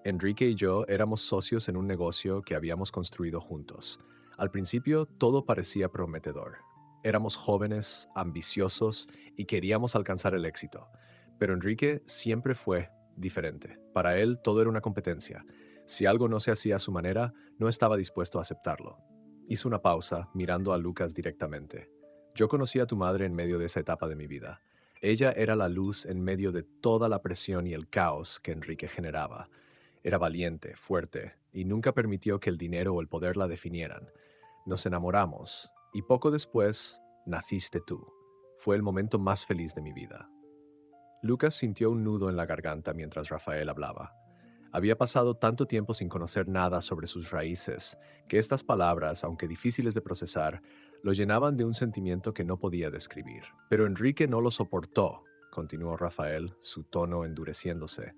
S1: Enrique y yo éramos socios en un negocio que habíamos construido juntos. Al principio todo parecía prometedor. Éramos jóvenes, ambiciosos y queríamos alcanzar el éxito. Pero Enrique siempre fue diferente. Para él todo era una competencia. Si algo no se hacía a su manera, no estaba dispuesto a aceptarlo. Hizo una pausa, mirando a Lucas directamente. Yo conocí a tu madre en medio de esa etapa de mi vida. Ella era la luz en medio de toda la presión y el caos que Enrique generaba. Era valiente, fuerte, y nunca permitió que el dinero o el poder la definieran. Nos enamoramos, y poco después naciste tú. Fue el momento más feliz de mi vida. Lucas sintió un nudo en la garganta mientras Rafael hablaba. Había pasado tanto tiempo sin conocer nada sobre sus raíces, que estas palabras, aunque difíciles de procesar, lo llenaban de un sentimiento que no podía describir. Pero Enrique no lo soportó, continuó Rafael, su tono endureciéndose.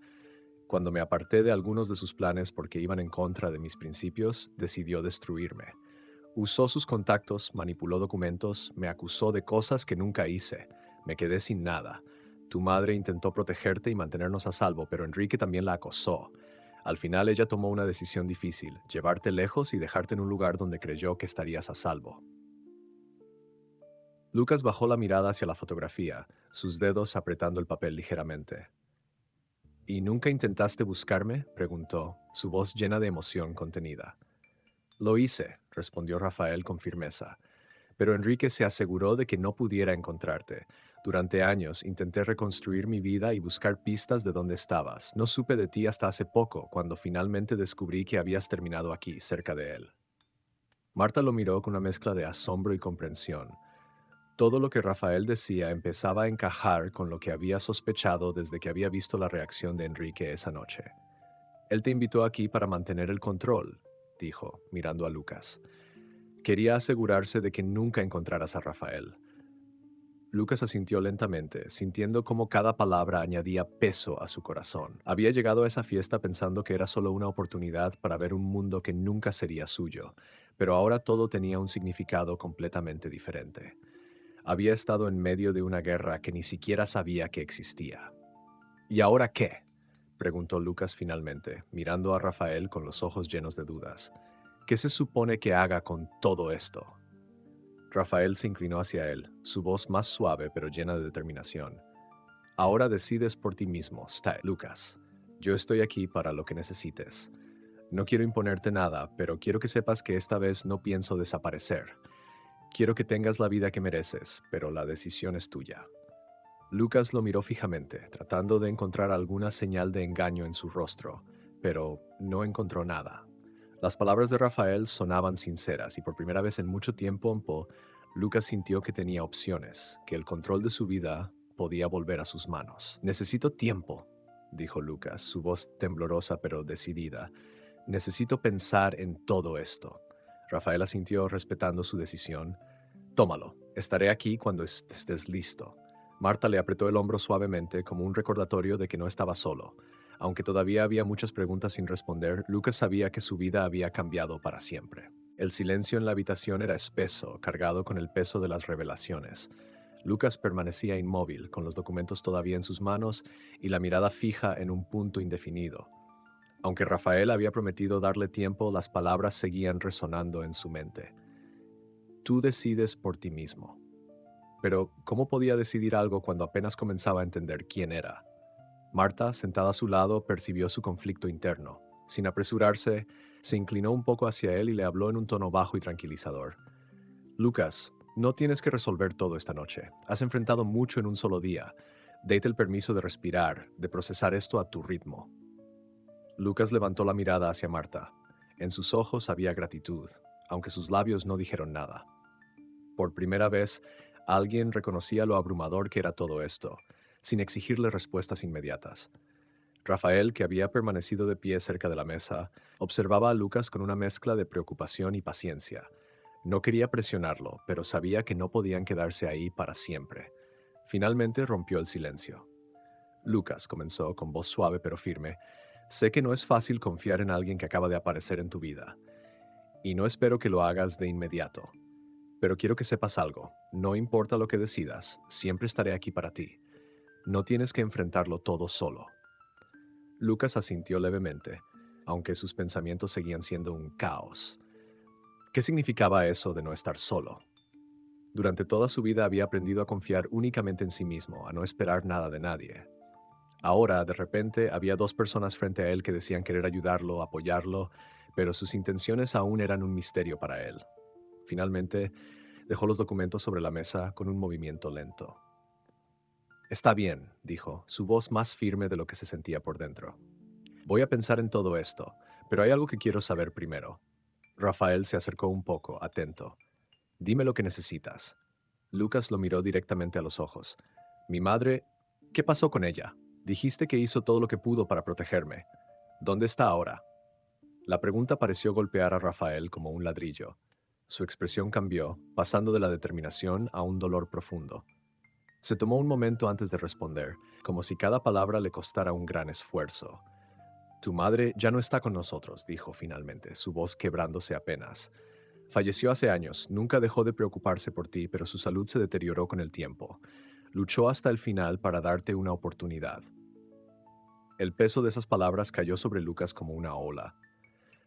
S1: Cuando me aparté de algunos de sus planes porque iban en contra de mis principios, decidió destruirme. Usó sus contactos, manipuló documentos, me acusó de cosas que nunca hice. Me quedé sin nada. Tu madre intentó protegerte y mantenernos a salvo, pero Enrique también la acosó. Al final ella tomó una decisión difícil, llevarte lejos y dejarte en un lugar donde creyó que estarías a salvo. Lucas bajó la mirada hacia la fotografía, sus dedos apretando el papel ligeramente. ¿Y nunca intentaste buscarme?, preguntó, su voz llena de emoción contenida. Lo hice, respondió Rafael con firmeza, pero Enrique se aseguró de que no pudiera encontrarte. Durante años intenté reconstruir mi vida y buscar pistas de dónde estabas. No supe de ti hasta hace poco, cuando finalmente descubrí que habías terminado aquí, cerca de él. Marta lo miró con una mezcla de asombro y comprensión. Todo lo que Rafael decía empezaba a encajar con lo que había sospechado desde que había visto la reacción de Enrique esa noche. Él te invitó aquí para mantener el control, dijo, mirando a Lucas. Quería asegurarse de que nunca encontraras a Rafael. Lucas asintió lentamente, sintiendo cómo cada palabra añadía peso a su corazón. Había llegado a esa fiesta pensando que era solo una oportunidad para ver un mundo que nunca sería suyo, pero ahora todo tenía un significado completamente diferente. Había estado en medio de una guerra que ni siquiera sabía que existía. ¿Y ahora qué?, preguntó Lucas finalmente, mirando a Rafael con los ojos llenos de dudas. ¿Qué se supone que haga con todo esto? Rafael se inclinó hacia él, su voz más suave pero llena de determinación. Ahora decides por ti mismo, Lucas. Yo estoy aquí para lo que necesites. No quiero imponerte nada, pero quiero que sepas que esta vez no pienso desaparecer. Quiero que tengas la vida que mereces, pero la decisión es tuya. Lucas lo miró fijamente, tratando de encontrar alguna señal de engaño en su rostro, pero no encontró nada. Las palabras de Rafael sonaban sinceras y por primera vez en mucho tiempo, Lucas sintió que tenía opciones, que el control de su vida podía volver a sus manos. Necesito tiempo, dijo Lucas, su voz temblorosa pero decidida. Necesito pensar en todo esto. Rafael asintió respetando su decisión. Tómalo, estaré aquí cuando estés listo. Marta le apretó el hombro suavemente como un recordatorio de que no estaba solo. Aunque todavía había muchas preguntas sin responder, Lucas sabía que su vida había cambiado para siempre. El silencio en la habitación era espeso, cargado con el peso de las revelaciones. Lucas permanecía inmóvil, con los documentos todavía en sus manos y la mirada fija en un punto indefinido. Aunque Rafael había prometido darle tiempo, las palabras seguían resonando en su mente. Tú decides por ti mismo. Pero, ¿cómo podía decidir algo cuando apenas comenzaba a entender quién era? Marta, sentada a su lado, percibió su conflicto interno. Sin apresurarse, se inclinó un poco hacia él y le habló en un tono bajo y tranquilizador. Lucas, no tienes que resolver todo esta noche. Has enfrentado mucho en un solo día. Date el permiso de respirar, de procesar esto a tu ritmo. Lucas levantó la mirada hacia Marta. En sus ojos había gratitud, aunque sus labios no dijeron nada. Por primera vez, alguien reconocía lo abrumador que era todo esto, sin exigirle respuestas inmediatas. Rafael, que había permanecido de pie cerca de la mesa, observaba a Lucas con una mezcla de preocupación y paciencia. No quería presionarlo, pero sabía que no podían quedarse ahí para siempre. Finalmente rompió el silencio. Lucas, comenzó con voz suave pero firme, sé que no es fácil confiar en alguien que acaba de aparecer en tu vida, y no espero que lo hagas de inmediato. Pero quiero que sepas algo. No importa lo que decidas, siempre estaré aquí para ti. No tienes que enfrentarlo todo solo. Lucas asintió levemente, aunque sus pensamientos seguían siendo un caos. ¿Qué significaba eso de no estar solo? Durante toda su vida había aprendido a confiar únicamente en sí mismo, a no esperar nada de nadie. Ahora, de repente, había dos personas frente a él que decían querer ayudarlo, apoyarlo, pero sus intenciones aún eran un misterio para él. Finalmente, dejó los documentos sobre la mesa con un movimiento lento. Está bien, dijo, su voz más firme de lo que se sentía por dentro. Voy a pensar en todo esto, pero hay algo que quiero saber primero. Rafael se acercó un poco, atento. Dime lo que necesitas. Lucas lo miró directamente a los ojos. Mi madre, ¿qué pasó con ella? Dijiste que hizo todo lo que pudo para protegerme. ¿Dónde está ahora? La pregunta pareció golpear a Rafael como un ladrillo. Su expresión cambió, pasando de la determinación a un dolor profundo. Se tomó un momento antes de responder, como si cada palabra le costara un gran esfuerzo. Tu madre ya no está con nosotros, dijo finalmente, su voz quebrándose apenas. Falleció hace años, nunca dejó de preocuparse por ti, pero su salud se deterioró con el tiempo. Luchó hasta el final para darte una oportunidad. El peso de esas palabras cayó sobre Lucas como una ola.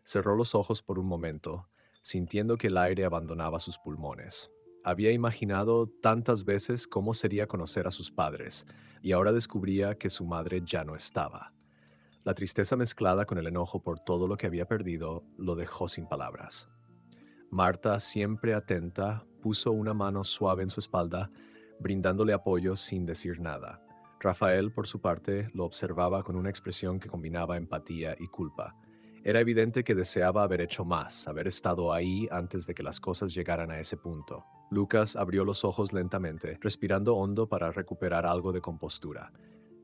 S1: Cerró los ojos por un momento, sintiendo que el aire abandonaba sus pulmones. Había imaginado tantas veces cómo sería conocer a sus padres, y ahora descubría que su madre ya no estaba. La tristeza mezclada con el enojo por todo lo que había perdido lo dejó sin palabras. Marta, siempre atenta, puso una mano suave en su espalda, brindándole apoyo sin decir nada. Rafael, por su parte, lo observaba con una expresión que combinaba empatía y culpa. Era evidente que deseaba haber hecho más, haber estado ahí antes de que las cosas llegaran a ese punto. Lucas abrió los ojos lentamente, respirando hondo para recuperar algo de compostura.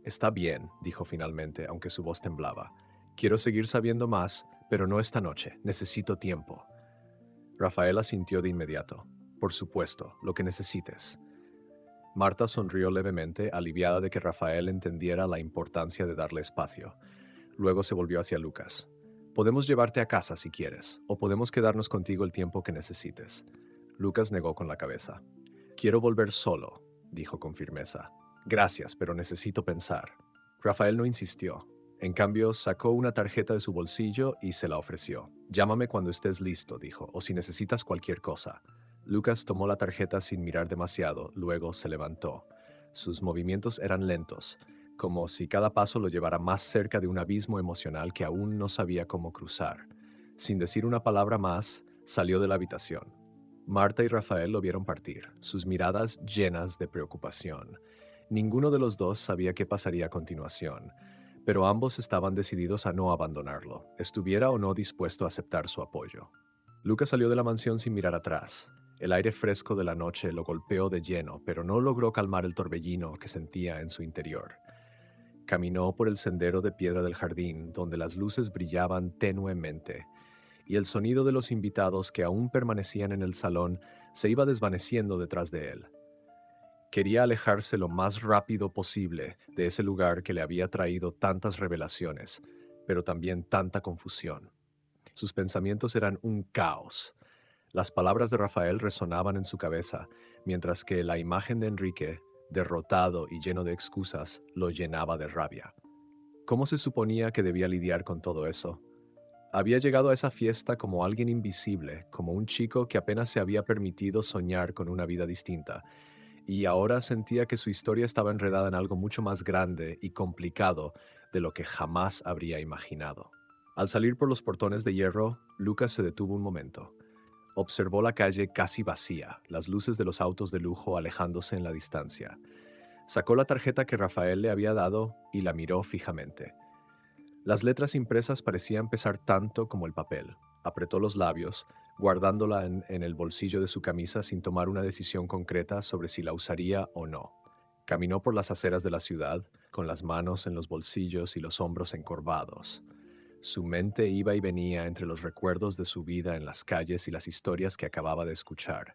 S1: Está bien, dijo finalmente, aunque su voz temblaba. Quiero seguir sabiendo más, pero no esta noche. Necesito tiempo. Rafael asintió de inmediato. Por supuesto, lo que necesites. Marta sonrió levemente, aliviada de que Rafael entendiera la importancia de darle espacio. Luego se volvió hacia Lucas. Podemos llevarte a casa si quieres, o podemos quedarnos contigo el tiempo que necesites. Lucas negó con la cabeza. Quiero volver solo, dijo con firmeza. Gracias, pero necesito pensar. Rafael no insistió. En cambio, sacó una tarjeta de su bolsillo y se la ofreció. Llámame cuando estés listo, dijo, o si necesitas cualquier cosa. Lucas tomó la tarjeta sin mirar demasiado, luego se levantó. Sus movimientos eran lentos, como si cada paso lo llevara más cerca de un abismo emocional que aún no sabía cómo cruzar. Sin decir una palabra más, salió de la habitación. Marta y Rafael lo vieron partir, sus miradas llenas de preocupación. Ninguno de los dos sabía qué pasaría a continuación, pero ambos estaban decididos a no abandonarlo, estuviera o no dispuesto a aceptar su apoyo. Lucas salió de la mansión sin mirar atrás. El aire fresco de la noche lo golpeó de lleno, pero no logró calmar el torbellino que sentía en su interior. Caminó por el sendero de piedra del jardín, donde las luces brillaban tenuemente, y el sonido de los invitados que aún permanecían en el salón se iba desvaneciendo detrás de él. Quería alejarse lo más rápido posible de ese lugar que le había traído tantas revelaciones, pero también tanta confusión. Sus pensamientos eran un caos. Las palabras de Rafael resonaban en su cabeza, mientras que la imagen de Enrique, derrotado y lleno de excusas, lo llenaba de rabia. ¿Cómo se suponía que debía lidiar con todo eso? Había llegado a esa fiesta como alguien invisible, como un chico que apenas se había permitido soñar con una vida distinta, y ahora sentía que su historia estaba enredada en algo mucho más grande y complicado de lo que jamás habría imaginado. Al salir por los portones de hierro, Lucas se detuvo un momento. Observó la calle casi vacía, las luces de los autos de lujo alejándose en la distancia. Sacó la tarjeta que Rafael le había dado y la miró fijamente. Las letras impresas parecían pesar tanto como el papel. Apretó los labios, guardándola en el bolsillo de su camisa sin tomar una decisión concreta sobre si la usaría o no. Caminó por las aceras de la ciudad, con las manos en los bolsillos y los hombros encorvados. Su mente iba y venía entre los recuerdos de su vida en las calles y las historias que acababa de escuchar.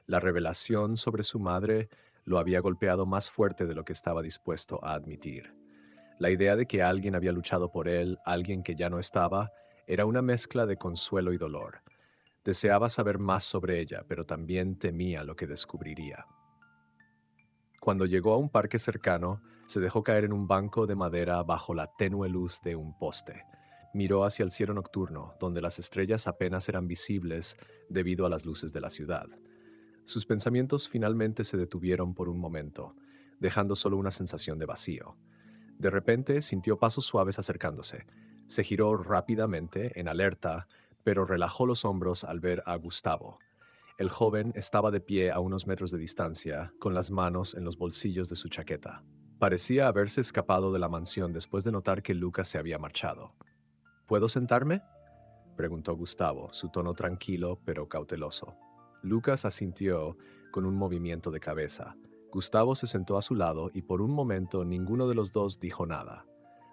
S1: La revelación sobre su madre lo había golpeado más fuerte de lo que estaba dispuesto a admitir. La idea de que alguien había luchado por él, alguien que ya no estaba, era una mezcla de consuelo y dolor. Deseaba saber más sobre ella, pero también temía lo que descubriría. Cuando llegó a un parque cercano, se dejó caer en un banco de madera bajo la tenue luz de un poste. Miró hacia el cielo nocturno, donde las estrellas apenas eran visibles debido a las luces de la ciudad. Sus pensamientos finalmente se detuvieron por un momento, dejando solo una sensación de vacío. De repente sintió pasos suaves acercándose. Se giró rápidamente, en alerta, pero relajó los hombros al ver a Gustavo. El joven estaba de pie a unos metros de distancia, con las manos en los bolsillos de su chaqueta. Parecía haberse escapado de la mansión después de notar que Lucas se había marchado. ¿Puedo sentarme?, preguntó Gustavo, su tono tranquilo pero cauteloso. Lucas asintió con un movimiento de cabeza. Gustavo se sentó a su lado y por un momento ninguno de los dos dijo nada.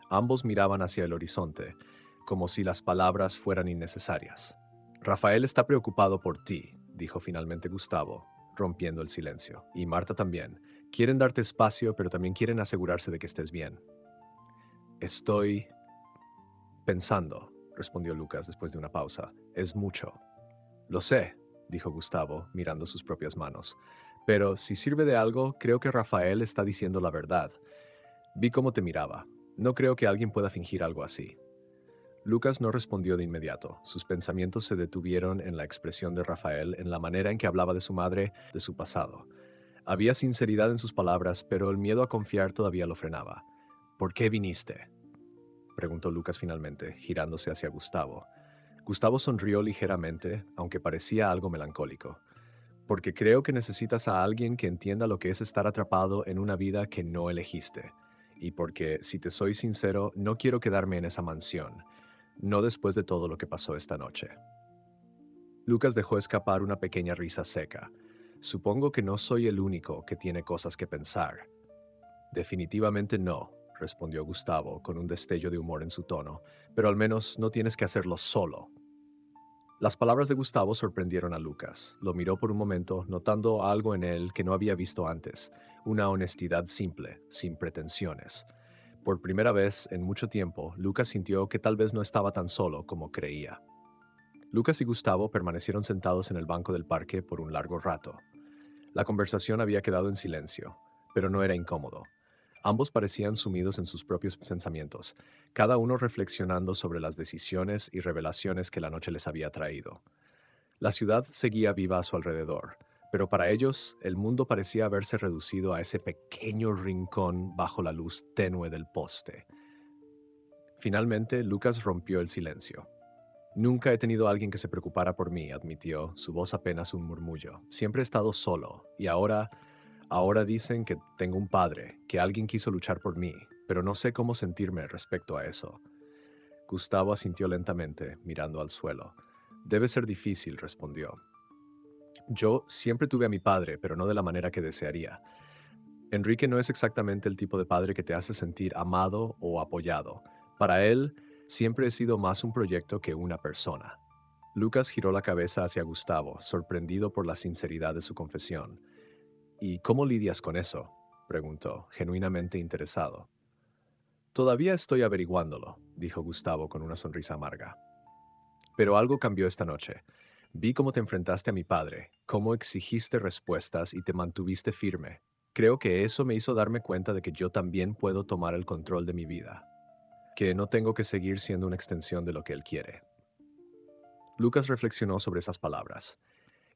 S1: Ambos miraban hacia el horizonte, como si las palabras fueran innecesarias. Rafael está preocupado por ti, dijo finalmente Gustavo, rompiendo el silencio. Y Marta también. Quieren darte espacio, pero también quieren asegurarse de que estés bien. Estoy pensando, respondió Lucas después de una pausa. Es mucho. Lo sé, dijo Gustavo, mirando sus propias manos. Pero si sirve de algo, creo que Rafael está diciendo la verdad. Vi cómo te miraba. No creo que alguien pueda fingir algo así. Lucas no respondió de inmediato. Sus pensamientos se detuvieron en la expresión de Rafael, en la manera en que hablaba de su madre, de su pasado. Había sinceridad en sus palabras, pero el miedo a confiar todavía lo frenaba. ¿Por qué viniste?, preguntó Lucas finalmente, girándose hacia Gustavo. Gustavo sonrió ligeramente, aunque parecía algo melancólico. Porque creo que necesitas a alguien que entienda lo que es estar atrapado en una vida que no elegiste. Y porque, si te soy sincero, no quiero quedarme en esa mansión. No después de todo lo que pasó esta noche. Lucas dejó escapar una pequeña risa seca. Supongo que no soy el único que tiene cosas que pensar. Definitivamente no, respondió Gustavo, con un destello de humor en su tono, pero al menos no tienes que hacerlo solo. Las palabras de Gustavo sorprendieron a Lucas. Lo miró por un momento, notando algo en él que no había visto antes, una honestidad simple, sin pretensiones. Por primera vez en mucho tiempo, Lucas sintió que tal vez no estaba tan solo como creía. Lucas y Gustavo permanecieron sentados en el banco del parque por un largo rato. La conversación había quedado en silencio, pero no era incómodo. Ambos parecían sumidos en sus propios pensamientos, cada uno reflexionando sobre las decisiones y revelaciones que la noche les había traído. La ciudad seguía viva a su alrededor, pero para ellos el mundo parecía haberse reducido a ese pequeño rincón bajo la luz tenue del poste. Finalmente, Lucas rompió el silencio. Nunca he tenido a alguien que se preocupara por mí, admitió, su voz apenas un murmullo. Siempre he estado solo, y ahora dicen que tengo un padre, que alguien quiso luchar por mí, pero no sé cómo sentirme respecto a eso. Gustavo asintió lentamente, mirando al suelo. Debe ser difícil, respondió. Yo siempre tuve a mi padre, pero no de la manera que desearía. Enrique no es exactamente el tipo de padre que te hace sentir amado o apoyado. Para él, siempre he sido más un proyecto que una persona. Lucas giró la cabeza hacia Gustavo, sorprendido por la sinceridad de su confesión. ¿Y cómo lidias con eso?, preguntó, genuinamente interesado. Todavía estoy averiguándolo, dijo Gustavo con una sonrisa amarga. Pero algo cambió esta noche. Vi cómo te enfrentaste a mi padre, cómo exigiste respuestas y te mantuviste firme. Creo que eso me hizo darme cuenta de que yo también puedo tomar el control de mi vida, que no tengo que seguir siendo una extensión de lo que él quiere. Lucas reflexionó sobre esas palabras.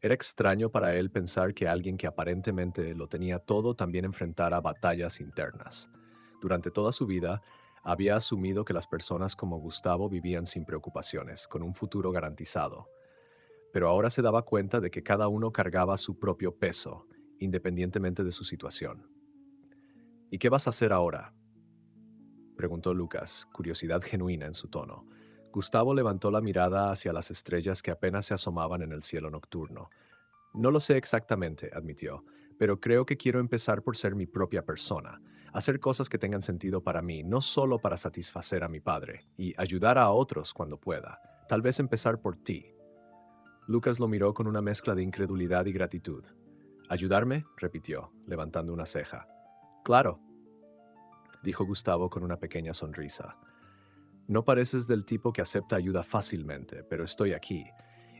S1: Era extraño para él pensar que alguien que aparentemente lo tenía todo también enfrentara batallas internas. Durante toda su vida, había asumido que las personas como Gustavo vivían sin preocupaciones, con un futuro garantizado. Pero ahora se daba cuenta de que cada uno cargaba su propio peso, independientemente de su situación. ¿Y qué vas a hacer ahora?, preguntó Lucas, curiosidad genuina en su tono. Gustavo levantó la mirada hacia las estrellas que apenas se asomaban en el cielo nocturno. No lo sé exactamente, admitió, pero creo que quiero empezar por ser mi propia persona, hacer cosas que tengan sentido para mí, no solo para satisfacer a mi padre, y ayudar a otros cuando pueda. Tal vez empezar por ti. Lucas lo miró con una mezcla de incredulidad y gratitud. ¿Ayudarme?, repitió, levantando una ceja. Claro, dijo Gustavo con una pequeña sonrisa. No pareces del tipo que acepta ayuda fácilmente, pero estoy aquí,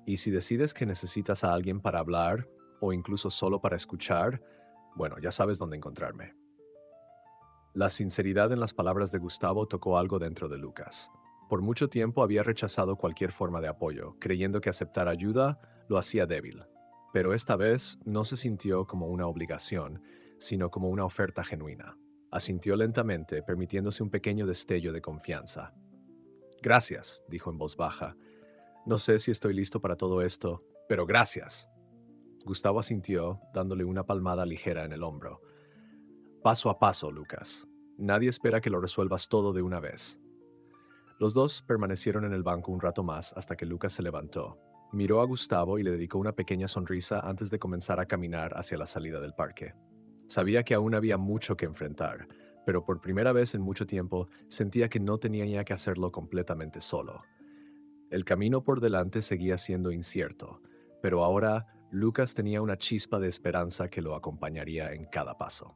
S1: Y si decides que necesitas a alguien para hablar o incluso solo para escuchar, bueno, ya sabes dónde encontrarme. La sinceridad en las palabras de Gustavo tocó algo dentro de Lucas. Por mucho tiempo había rechazado cualquier forma de apoyo, creyendo que aceptar ayuda lo hacía débil. Pero esta vez no se sintió como una obligación, sino como una oferta genuina. Asintió lentamente, permitiéndose un pequeño destello de confianza. Gracias, dijo en voz baja. No sé si estoy listo para todo esto, pero gracias. Gustavo asintió, dándole una palmada ligera en el hombro. Paso a paso, Lucas. Nadie espera que lo resuelvas todo de una vez. Los dos permanecieron en el banco un rato más hasta que Lucas se levantó. Miró a Gustavo y le dedicó una pequeña sonrisa antes de comenzar a caminar hacia la salida del parque. Sabía que aún había mucho que enfrentar, pero por primera vez en mucho tiempo sentía que no tenía que hacerlo completamente solo. El camino por delante seguía siendo incierto, pero ahora Lucas tenía una chispa de esperanza que lo acompañaría en cada paso.